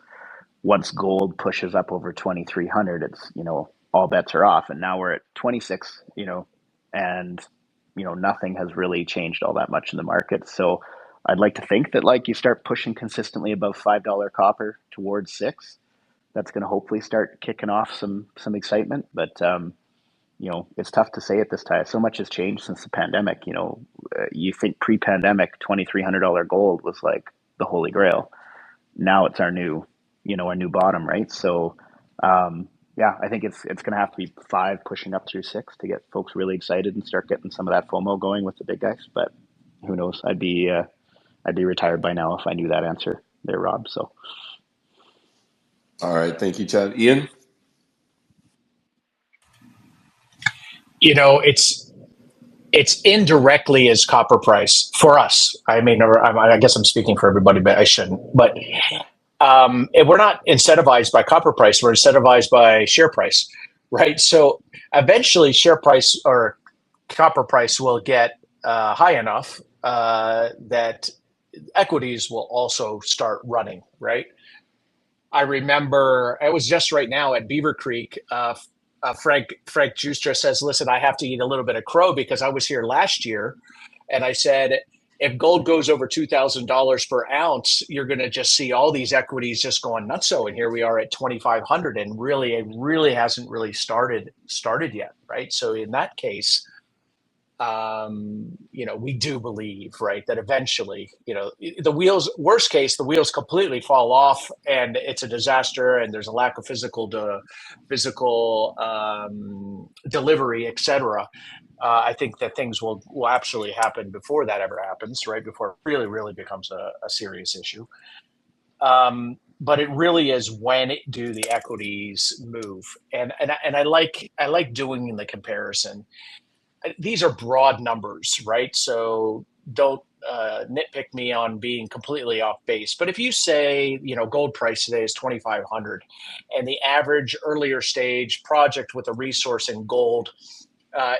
gold pushes up over 2,300, it's all bets are off, and now we're at 26. And nothing has really changed all that much in the market. So I'd like to think that like you start pushing consistently above $5 copper towards $6. That's going to hopefully start kicking off some excitement, but. It's tough to say at this time. So much has changed since the pandemic. You think pre-pandemic $2,300 gold was like the holy grail. Now it's our new bottom, right? So, I think it's going to have to be 5 pushing up through 6 to get folks really excited and start getting some of that FOMO going with the big guys. But who knows? I'd be retired by now if I knew that answer there, Rob. So, all right, thank you, Chad. Ian. It's it's indirectly as copper price for us. I mean, or I guess I'm speaking for everybody, but I shouldn't. But we're not incentivized by copper price. We're incentivized by share price, right? So eventually, share price or copper price will get high enough that equities will also start running, right? I remember it was just right now at Beaver Creek. Frank Justra says, "Listen, I have to eat a little bit of crow because I was here last year, and I said if gold goes over $2,000 per ounce, you're going to just see all these equities just going nutso. And here we are at 2,500, and really, it really hasn't really started yet, right? So in that case, we do believe, right, that eventually, the wheels, worst case, the wheels completely fall off and it's a disaster and there's a lack of physical delivery, etc. I think that things will absolutely happen before that ever happens, right? Before it really, really becomes a serious issue. But it really is when do the equities move, and I like doing the comparison. These are broad numbers, right? So don't nitpick me on being completely off base. But if you say, gold price today is 2,500, and the average earlier stage project with a resource in gold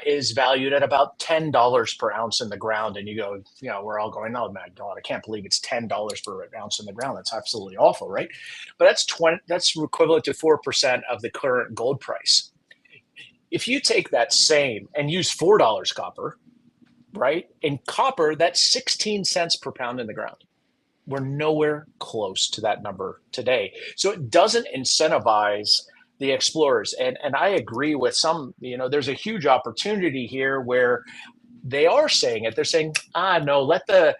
is valued at about $10 per ounce in the ground, and you go, we're all going, oh my God, I can't believe it's $10 per ounce in the ground. That's absolutely awful, right? But that's equivalent to 4% of the current gold price. If you take that same and use $4 copper, right? In copper, that's 16 cents per pound in the ground. We're nowhere close to that number today. So it doesn't incentivize the explorers. And I agree with some, there's a huge opportunity here where they are saying it. They're saying, no, let the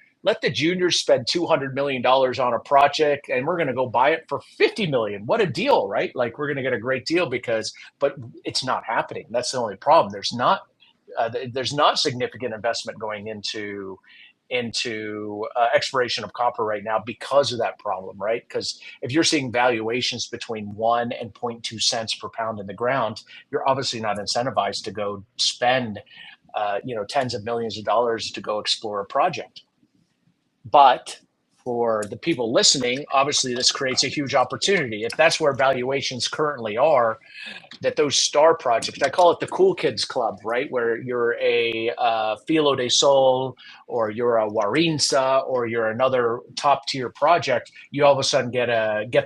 juniors spend $200 million on a project and we're going to go buy it for 50 million. What a deal, right? Like we're going to get a great deal but it's not happening. That's the only problem. There's not significant investment going into exploration of copper right now because of that problem, right? Because if you're seeing valuations between 1 and 0.2 cents per pound in the ground, you're obviously not incentivized to go spend tens of millions of dollars to go explore a project. But for the people listening, obviously this creates a huge opportunity. If that's where valuations currently are, that those star projects, I call it the cool kids club, right? Where you're a Filo de Sol or you're a Warinsa or you're another top tier project, you all of a sudden get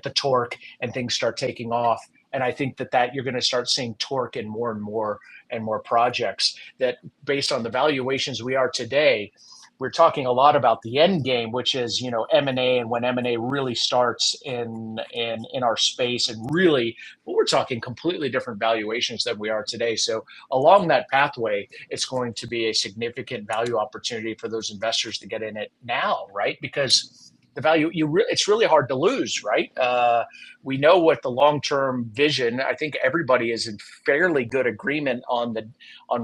the torque and things start taking off. And I think that you're going to start seeing torque in more and more projects that based on the valuations we are today. We're talking a lot about the end game, which is M&A, and when M&A really starts in our space, and really, well, we're talking completely different valuations than we are today. So along that pathway, it's going to be a significant value opportunity for those investors to get in it now, right? Because the value it's really hard to lose, right? We know what the long-term vision. I think everybody is in fairly good agreement on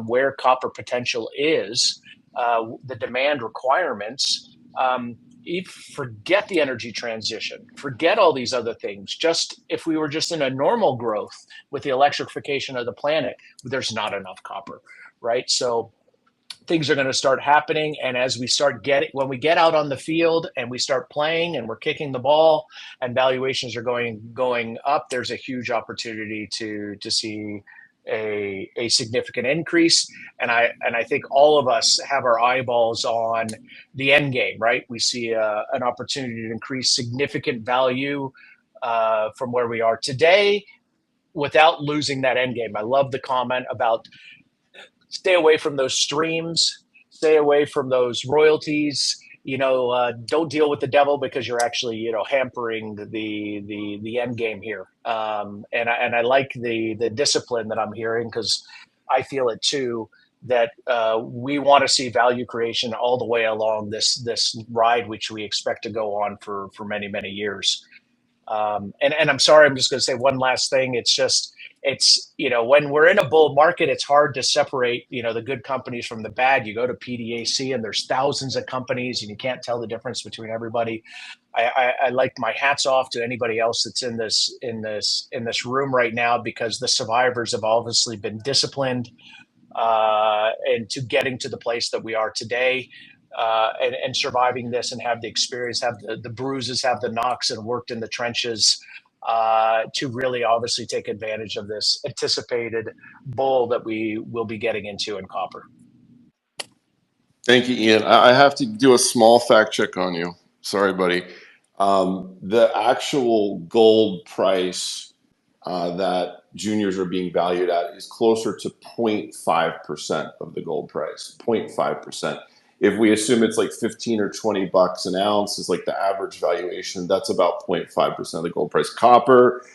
where copper potential is. The demand requirements, forget the energy transition, forget all these other things. Just if we were just in a normal growth with the electrification of the planet, there's not enough copper, right? So things are going to start happening. And as we when we get out on the field and we start playing and we're kicking the ball and valuations are going up, there's a huge opportunity to see a significant increase. And I think all of us have our eyeballs on the end game, right? We see an opportunity to increase significant value from where we are today without losing that end game. I love the comment about stay away from those streams, stay away from those royalties. Don't deal with the devil because you're actually, hampering the end game here. And I like the discipline that I'm hearing because I feel it too. That we want to see value creation all the way along this ride, which we expect to go on for many years. And I'm sorry, I'm just going to say one last thing. It's when we're in a bull market, it's hard to separate the good companies from the bad. You go to PDAC and there's thousands of companies and you can't tell the difference between everybody. I like my hats off to anybody else that's in this room right now because the survivors have obviously been disciplined. and to getting to the place that we are today, and surviving this and have the experience, have the bruises, have the knocks, and worked in the trenches to really obviously take advantage of this anticipated bull that we will be getting into in copper. Thank you, Ian. I have to do a small fact check on you. Sorry, buddy. The actual gold price that juniors are being valued at is closer to 0.5% of the gold price, 0.5%. If we assume it's like 15 or 20 bucks an ounce is like the average valuation, that's about 0.5% of the gold price. Copper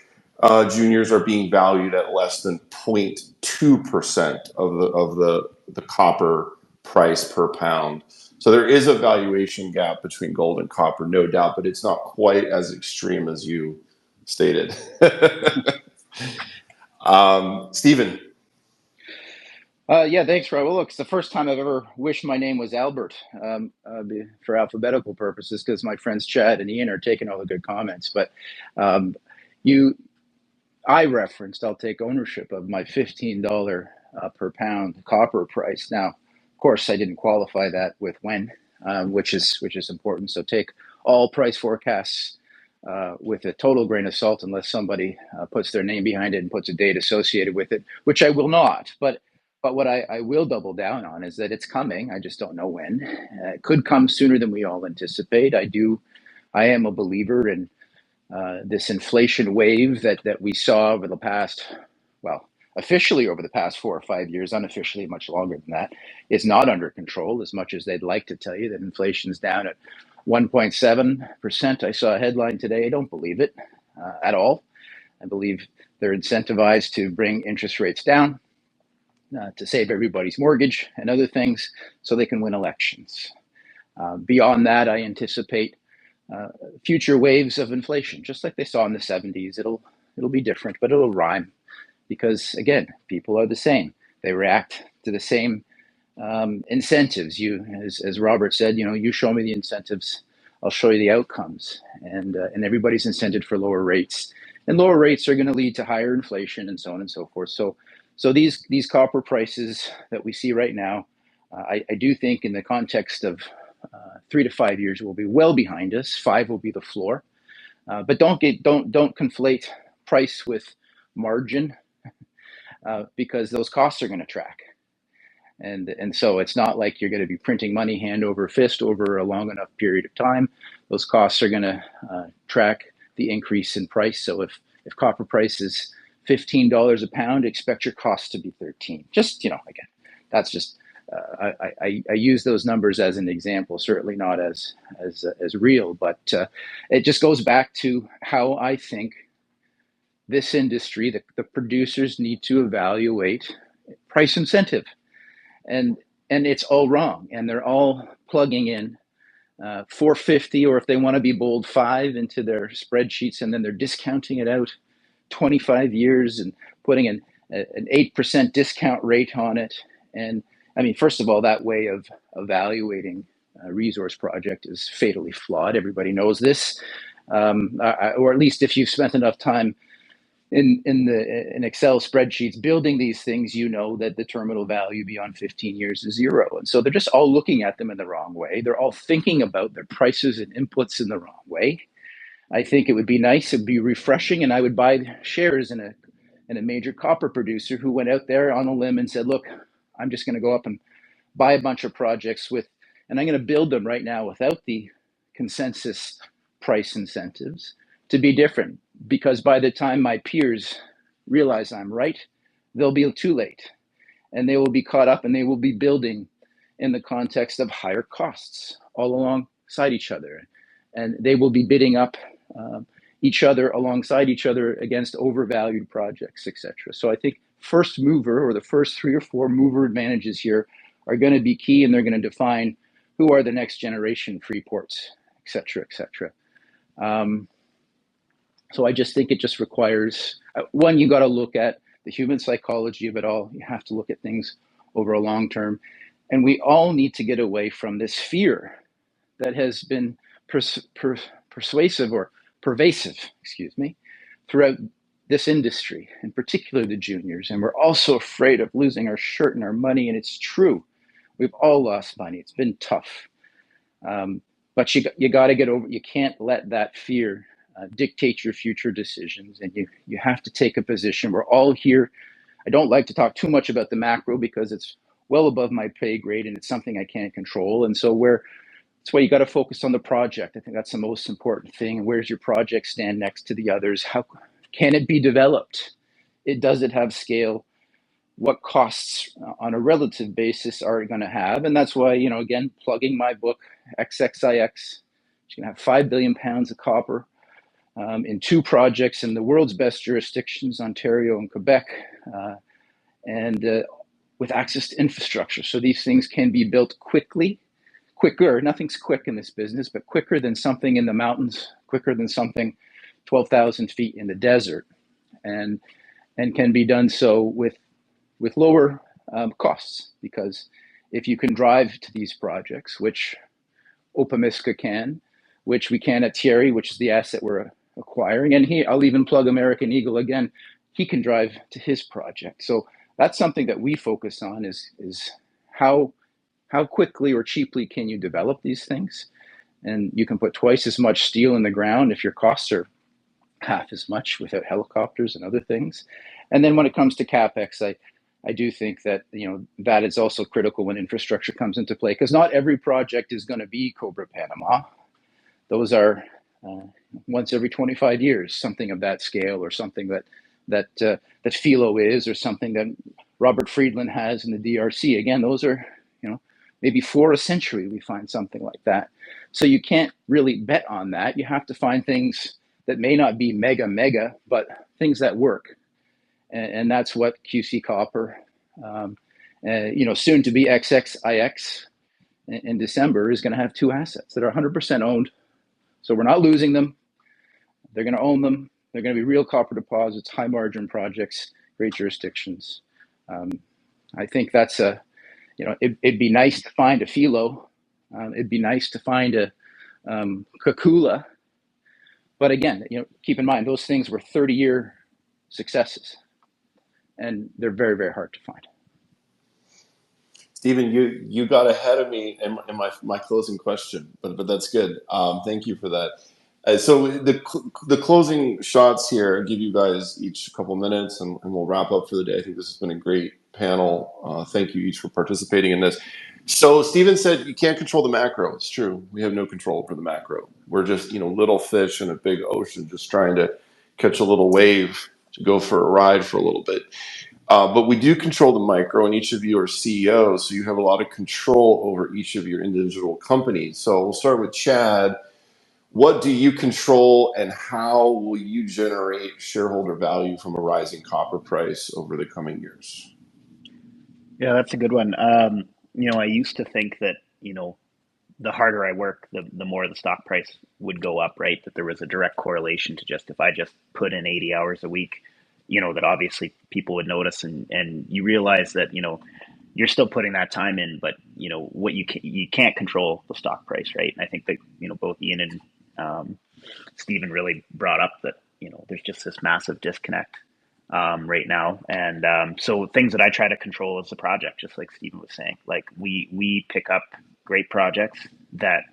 juniors are being valued at less than 0.2% of the copper price per pound. So there is a valuation gap between gold and copper, no doubt, but it's not quite as extreme as you stated. Stephen. Yeah, thanks, Rob. Well, look, it's the first time I've ever wished my name was Albert for alphabetical purposes, because my friends Chad and Ian are taking all the good comments. But I referenced, I'll take ownership of my $15 per pound copper price. Now, of course, I didn't qualify that with when, which is important. So take all price forecasts with a total grain of salt, unless somebody puts their name behind it and puts a date associated with it, which I will not. But what I will double down on is that it's coming. I just don't know when. It could come sooner than we all anticipate. I am a believer in this inflation wave that we saw over the past, well, officially over the past 4 or 5 years, unofficially much longer than that, is not under control, as much as they'd like to tell you that inflation's down at 1.7%. I saw a headline today. I don't believe it at all. I believe they're incentivized to bring interest rates down to save everybody's mortgage and other things so they can win elections. Beyond that, I anticipate future waves of inflation, just like they saw in the 70s. It'll be different, but it'll rhyme, because again, people are the same. They react to the same incentives. As Robert said, you show me the incentives, I'll show you the outcomes, and everybody's incented for lower rates, and lower rates are going to lead to higher inflation, and so on and so forth. So these copper prices that we see right now, I do think in the context of 3 to 5 years will be well behind us. 5 will be the floor, but don't conflate price with margin, because those costs are going to track, and so it's not like you're going to be printing money hand over fist over a long enough period of time. Those costs are going to track the increase in price. So if copper price is $15 a pound, expect your costs to be 13. Just again, that's just. I use those numbers as an example, certainly not as real, but it just goes back to how I think this industry, the producers, need to evaluate price incentive, and it's all wrong, and they're all plugging in 450, or if they want to be bold, 5 into their spreadsheets, and then they're discounting it out 25 years and putting an 8% discount rate on it. And I mean, first of all, that way of evaluating a resource project is fatally flawed. Everybody knows this, or at least if you've spent enough time in Excel spreadsheets building these things, you know that the terminal value beyond 15 years is 0. And so they're just all looking at them in the wrong way. They're all thinking about their prices and inputs in the wrong way. I think it would be nice, it'd be refreshing, and I would buy shares in a major copper producer who went out there on a limb and said, look, I'm just going to go up and buy a bunch of projects and I'm going to build them right now without the consensus price incentives to be different, because by the time my peers realize I'm right, they'll be too late, and they will be caught up, and they will be building in the context of higher costs all alongside each other, and they will be bidding up each other alongside each other against overvalued projects, etc. So I think first mover, or the first 3 or 4 mover advantages here, are going to be key, and they're going to define who are the next generation Freeports, etc., etc. So I just think it just requires, one, you got to look at the human psychology of it all. You have to look at things over a long term. And we all need to get away from this fear that has been pervasive throughout this industry, in particular the juniors, and we're all so afraid of losing our shirt and our money, and it's true. We've all lost money. It's been tough. But you got to get over, you can't let that fear dictate your future decisions, and you have to take a position. We're all here. I don't like to talk too much about the macro because it's well above my pay grade and it's something I can't control. And so that's why you got to focus on the project. I think that's the most important thing. And where's your project stand next to the others? How can it be developed? Does it have scale? What costs on a relative basis are it going to have? And that's why, again, plugging my book, XXIX, it's going to have 5 billion pounds of copper in 2 projects in the world's best jurisdictions, Ontario and Quebec, and with access to infrastructure. So these things can be built quicker. Nothing's quick in this business, but quicker than something in the mountains, quicker than something 12,000 feet in the desert, and can be done so with lower costs. Because if you can drive to these projects, which Opemiska can, which we can at Thierry, which is the asset we're acquiring, and I'll even plug American Eagle again, he can drive to his project. So that's something that we focus on is how quickly or cheaply can you develop these things? And you can put twice as much steel in the ground if your costs are half as much without helicopters and other things. And then when it comes to CapEx, I do think that that is also critical when infrastructure comes into play, because not every project is going to be Cobra Panama. Those are once every 25 years, something of that scale, or something that Philo is, or something that Robert Friedland has in the DRC. Again, those are maybe 4 a century we find something like that. So you can't really bet on that. You have to find things that may not be mega, but things that work. And that's what QC Copper, soon to be XXIX in December, is going to have 2 assets that are 100% owned. So we're not losing them. They're going to own them. They're going to be real copper deposits, high margin projects, great jurisdictions. I think that's it'd be nice to find a Philo. It'd be nice to find a Kakula. But again, keep in mind, those things were 30-year successes, and they're very, very hard to find. Stephen, you got ahead of me in my closing question, but that's good. Thank you for that. So the closing shots here, I'll give you guys each a couple minutes, and we'll wrap up for the day. I think this has been a great panel. Thank you each for participating in this. So Stephen said you can't control the macro. It's true. We have no control over the macro. We're just little fish in a big ocean, just trying to catch a little wave to go for a ride for a little bit. But we do control the micro, and each of you are CEOs, so you have a lot of control over each of your individual companies. So we'll start with Chad. What do you control, and how will you generate shareholder value from a rising copper price over the coming years? Yeah, that's a good one. I used to think that, the harder I work, the more the stock price would go up, right? That there was a direct correlation to if I just put in 80 hours a week, that obviously people would notice, and you realize that, you're still putting that time in, but what you can't control the stock price, right? And I think that, both Ian and Stephen really brought up that, there's just this massive disconnect right now. And so things that I try to control is the project, just like Stephen was saying. Like we pick up great projects that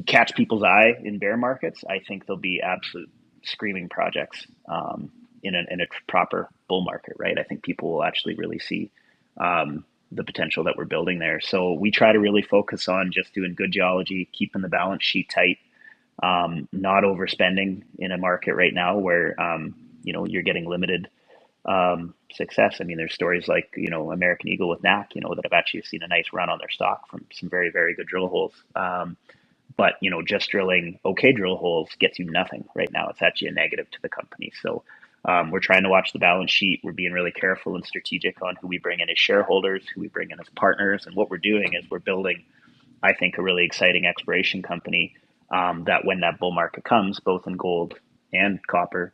catch people's eye in bear markets. I think they'll be absolute screaming projects in a proper bull market, right? I think people will actually really see the potential that we're building there. So we try to really focus on just doing good geology, keeping the balance sheet tight, not overspending in a market right now where you're getting limited success. I mean, there's stories like American Eagle with NAC, that have actually seen a nice run on their stock from some very, very good drill holes. But just drilling okay drill holes gets you nothing right now. It's actually a negative to the company. So we're trying to watch the balance sheet. We're being really careful and strategic on who we bring in as shareholders, who we bring in as partners, and what we're doing is we're building, I think, a really exciting exploration company that when that bull market comes, both in gold and copper,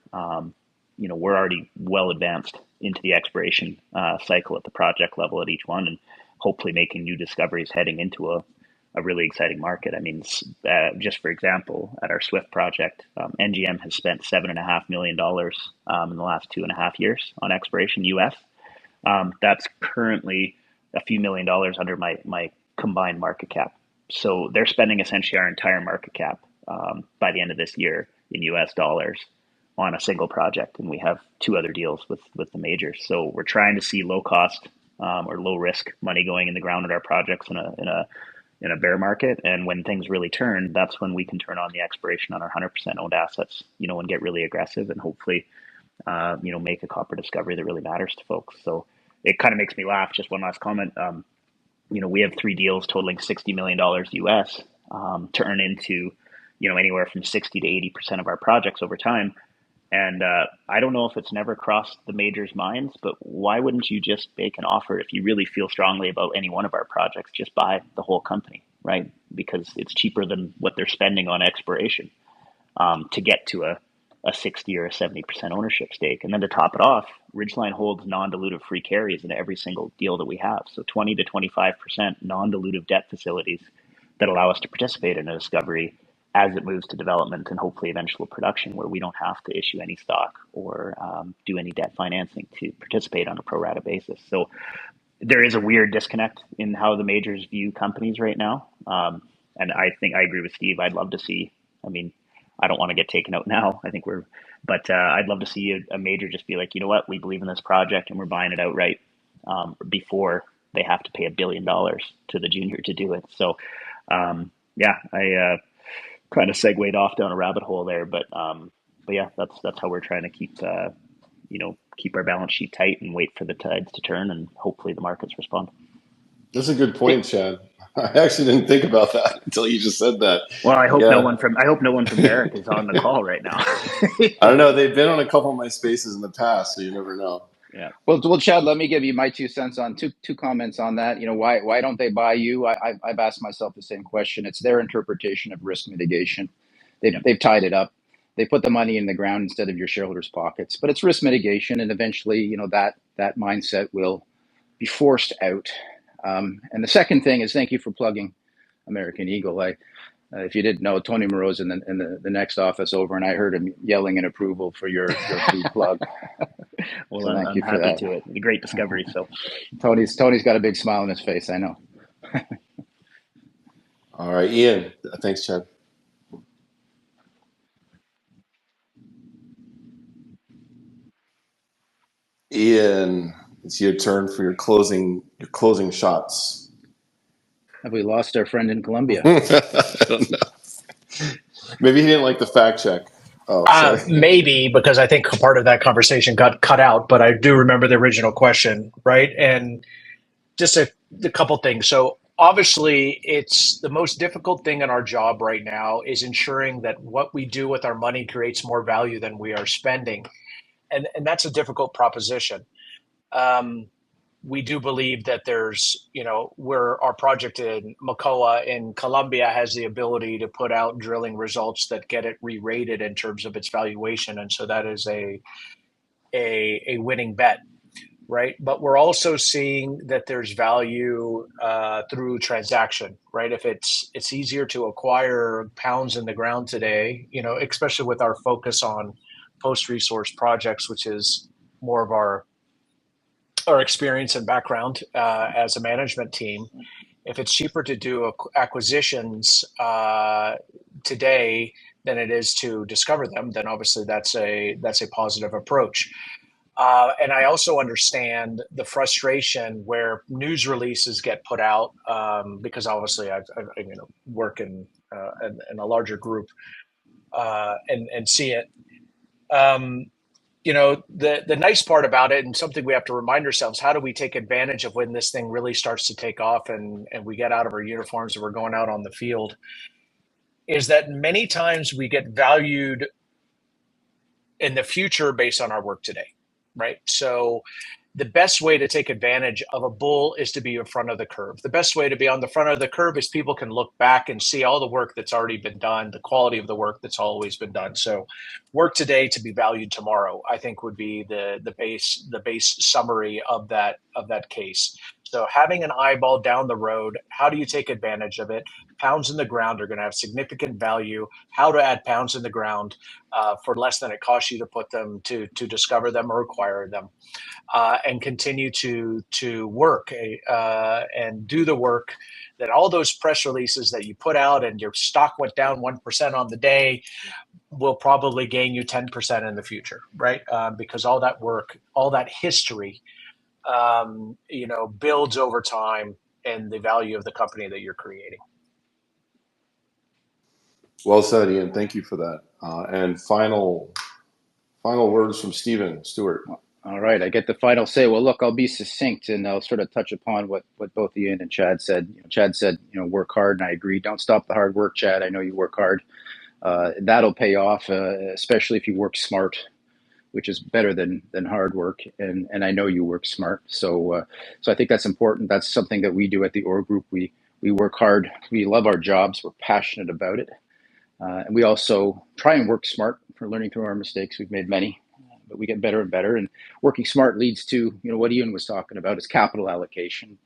we're already well advanced into the exploration cycle at the project level at each one, and hopefully making new discoveries heading into a a really exciting market. I mean, just for example, at our Swift project, NGM has spent $7.5 million in the last 2.5 years on exploration US. That's currently a few $1 million under my combined market cap. So they're spending essentially our entire market cap by the end of this year in US dollars on a single project, and we have 2 other deals with the majors. So we're trying to see low cost or low risk money going in the ground at our projects in a bear market, and when things really turn, that's when we can turn on the exploration on our 100% owned assets, and get really aggressive and hopefully make a copper discovery that really matters to folks. So it kind of makes me laugh. Just one last comment. We have 3 deals totaling $60 million US to earn into, anywhere from 60 to 80% of our projects over time. And I don't know if it's never crossed the majors' minds, but why wouldn't you just make an offer if you really feel strongly about any one of our projects? Just buy the whole company, right? Because it's cheaper than what they're spending on exploration to get to a 60 or a 70% ownership stake. And then to top it off, Ridgeline holds non-dilutive free carries in every single deal that we have. So 20 to 25% non-dilutive debt facilities that allow us to participate in a discovery as it moves to development and hopefully eventual production, where we don't have to issue any stock or do any debt financing to participate on a pro rata basis. So there is a weird disconnect in how the majors view companies right now. And I think I agree with Steve. I'd love to see, I don't want to get taken out now. But I'd love to see a major just be like, you know what, we believe in this project and we're buying it outright before they have to pay $1 billion to the junior to do it. So I kind of segued off down a rabbit hole there, but yeah, that's how we're trying to keep our balance sheet tight and wait for the tides to turn, and hopefully the markets respond. That's a good point, Chad. I actually didn't think about that until you just said that. Well, I hope no one from Barrick is on the call right now. I don't know. They've been on a couple of my spaces in the past, so you never know. Yeah. Well, Chad, let me give you my 2 cents on two comments on that. Why don't they buy you? I've asked myself the same question. It's their interpretation of risk mitigation. They've tied it up. They put the money in the ground instead of your shareholders' pockets. But it's risk mitigation, and eventually, that mindset will be forced out. And the second thing is, thank you for plugging American Eagle. If you didn't know, Tony Moreau's in the next office over, and I heard him yelling in approval for your free plug. Well, so I'm happy to it. A great discovery. So Tony's got a big smile on his face. I know. All right, Ian. Thanks, Chad. Ian, it's your turn for your closing shots. Have we lost our friend in Colombia? I don't know. Maybe he didn't like the fact check. Oh, sorry. Maybe, because I think part of that conversation got cut out, but I do remember the original question, right? And just a couple things. So obviously, it's the most difficult thing in our job right now is ensuring that what we do with our money creates more value than we are spending. And that's a difficult proposition. We do believe that there's, where our project in Mocoa in Colombia has the ability to put out drilling results that get it re-rated in terms of its valuation. And so that is a winning bet, right? But we're also seeing that there's value through transaction, right? If it's easier to acquire pounds in the ground today, especially with our focus on post-resource projects, which is more of our experience and background as a management team. If it's cheaper to do acquisitions today than it is to discover them, then obviously that's a positive approach. And I also understand the frustration where news releases get put out because obviously I work in a larger group and see it. The nice part about it, and something we have to remind ourselves, how do we take advantage of when this thing really starts to take off and we get out of our uniforms and we're going out on the field, is that many times we get valued in the future based on our work today, right? So the best way to take advantage of a bull is to be in front of the curve. The best way to be on the front of the curve is people can look back and see all the work that's already been done, the quality of the work that's always been done. So work today to be valued tomorrow, I think would be the base summary of that case. So having an eyeball down the road, how do you take advantage of it? pounds in the ground are going to have significant value, how to add pounds in the ground for less than it costs you to put them, to discover them or acquire them, and continue to work and do the work that all those press releases that you put out and your stock went down 1% on the day will probably gain you 10% in the future, right? Because all that work, all that history, builds over time and the value of the company that you're creating. Well said, Ian. Thank you for that. And final words from Stewart. All right, I get the final say. Well, look, I'll be succinct and I'll sort of touch upon what both Ian and Chad said. Chad said, work hard, and I agree. Don't stop the hard work, Chad. I know you work hard. That'll pay off, especially if you work smart, which is better than hard work. And I know you work smart. So I think that's important. That's something that we do at the Org Group. We work hard. We love our jobs. We're passionate about it. And we also try and work smart. We're learning through our mistakes. We've made many, but we get better and better. And working smart leads to, what Ian was talking about, is capital allocation.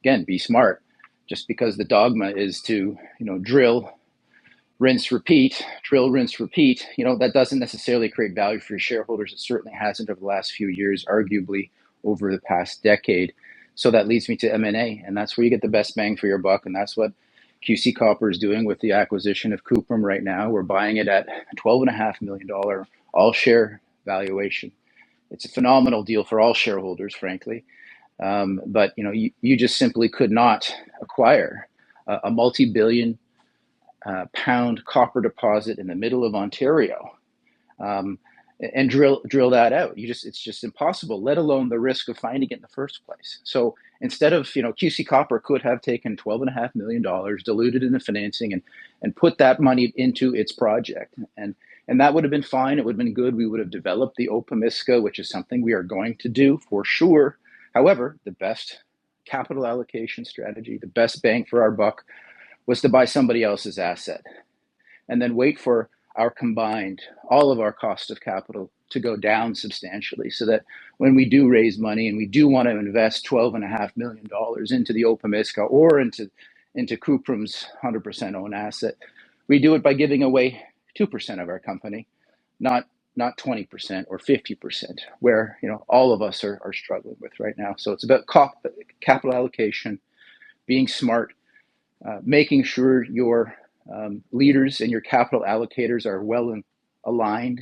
Again, be smart. Just because the dogma is to, drill, rinse, repeat, drill, rinse, repeat, that doesn't necessarily create value for your shareholders. It certainly hasn't over the last few years, arguably over the past decade. So that leads me to M&A, and that's where you get the best bang for your buck. And that's what QC Copper is doing with the acquisition of Cuprum right now. We're buying it at a $12.5 million all-share valuation. It's a phenomenal deal for all shareholders, frankly. But you just simply could not acquire a multi-billion pound copper deposit in the middle of Ontario and drill that out. It's just impossible, let alone the risk of finding it in the first place. So instead of, QC Copper could have taken $12.5 million, diluted into financing, and put that money into its project. And that would have been fine. It would have been good. We would have developed the Opemiska, which is something we are going to do for sure. However, the best capital allocation strategy, the best bang for our buck, was to buy somebody else's asset and then wait for all of our cost of capital to go down substantially, so that when we do raise money and we do want to invest $12.5 million into the Opemiska or into Cuprum's 100% owned asset, we do it by giving away 2% of our company, not 20% or 50%, where all of us are struggling with right now. So it's about capital allocation, being smart, making sure your leaders and your capital allocators are well aligned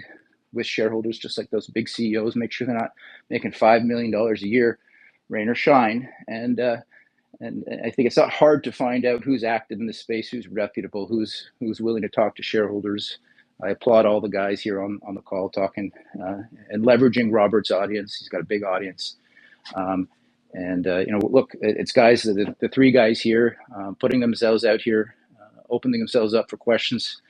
with shareholders, just like those big CEOs. Make sure they're not making $5 million a year, rain or shine. And I think it's not hard to find out who's active in this space, who's reputable, who's willing to talk to shareholders. I applaud all the guys here on the call talking and leveraging Robert's audience. He's got a big audience. Look, it's guys, the three guys here, putting themselves out here, opening themselves up for questions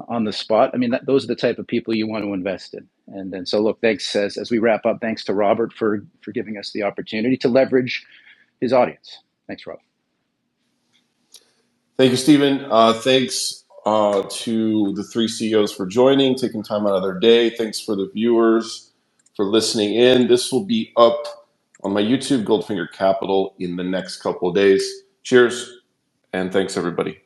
on the spot. I mean, those are the type of people you want to invest in. And so, look, thanks as we wrap up. Thanks to Robert for giving us the opportunity to leverage his audience. Thanks, Rob. Thank you, Stephen. Thanks to the three CEOs for joining, taking time out of their day. Thanks for the viewers for listening in. This will be up on my YouTube, Goldfinger Capital, in the next couple of days. Cheers, and thanks, everybody.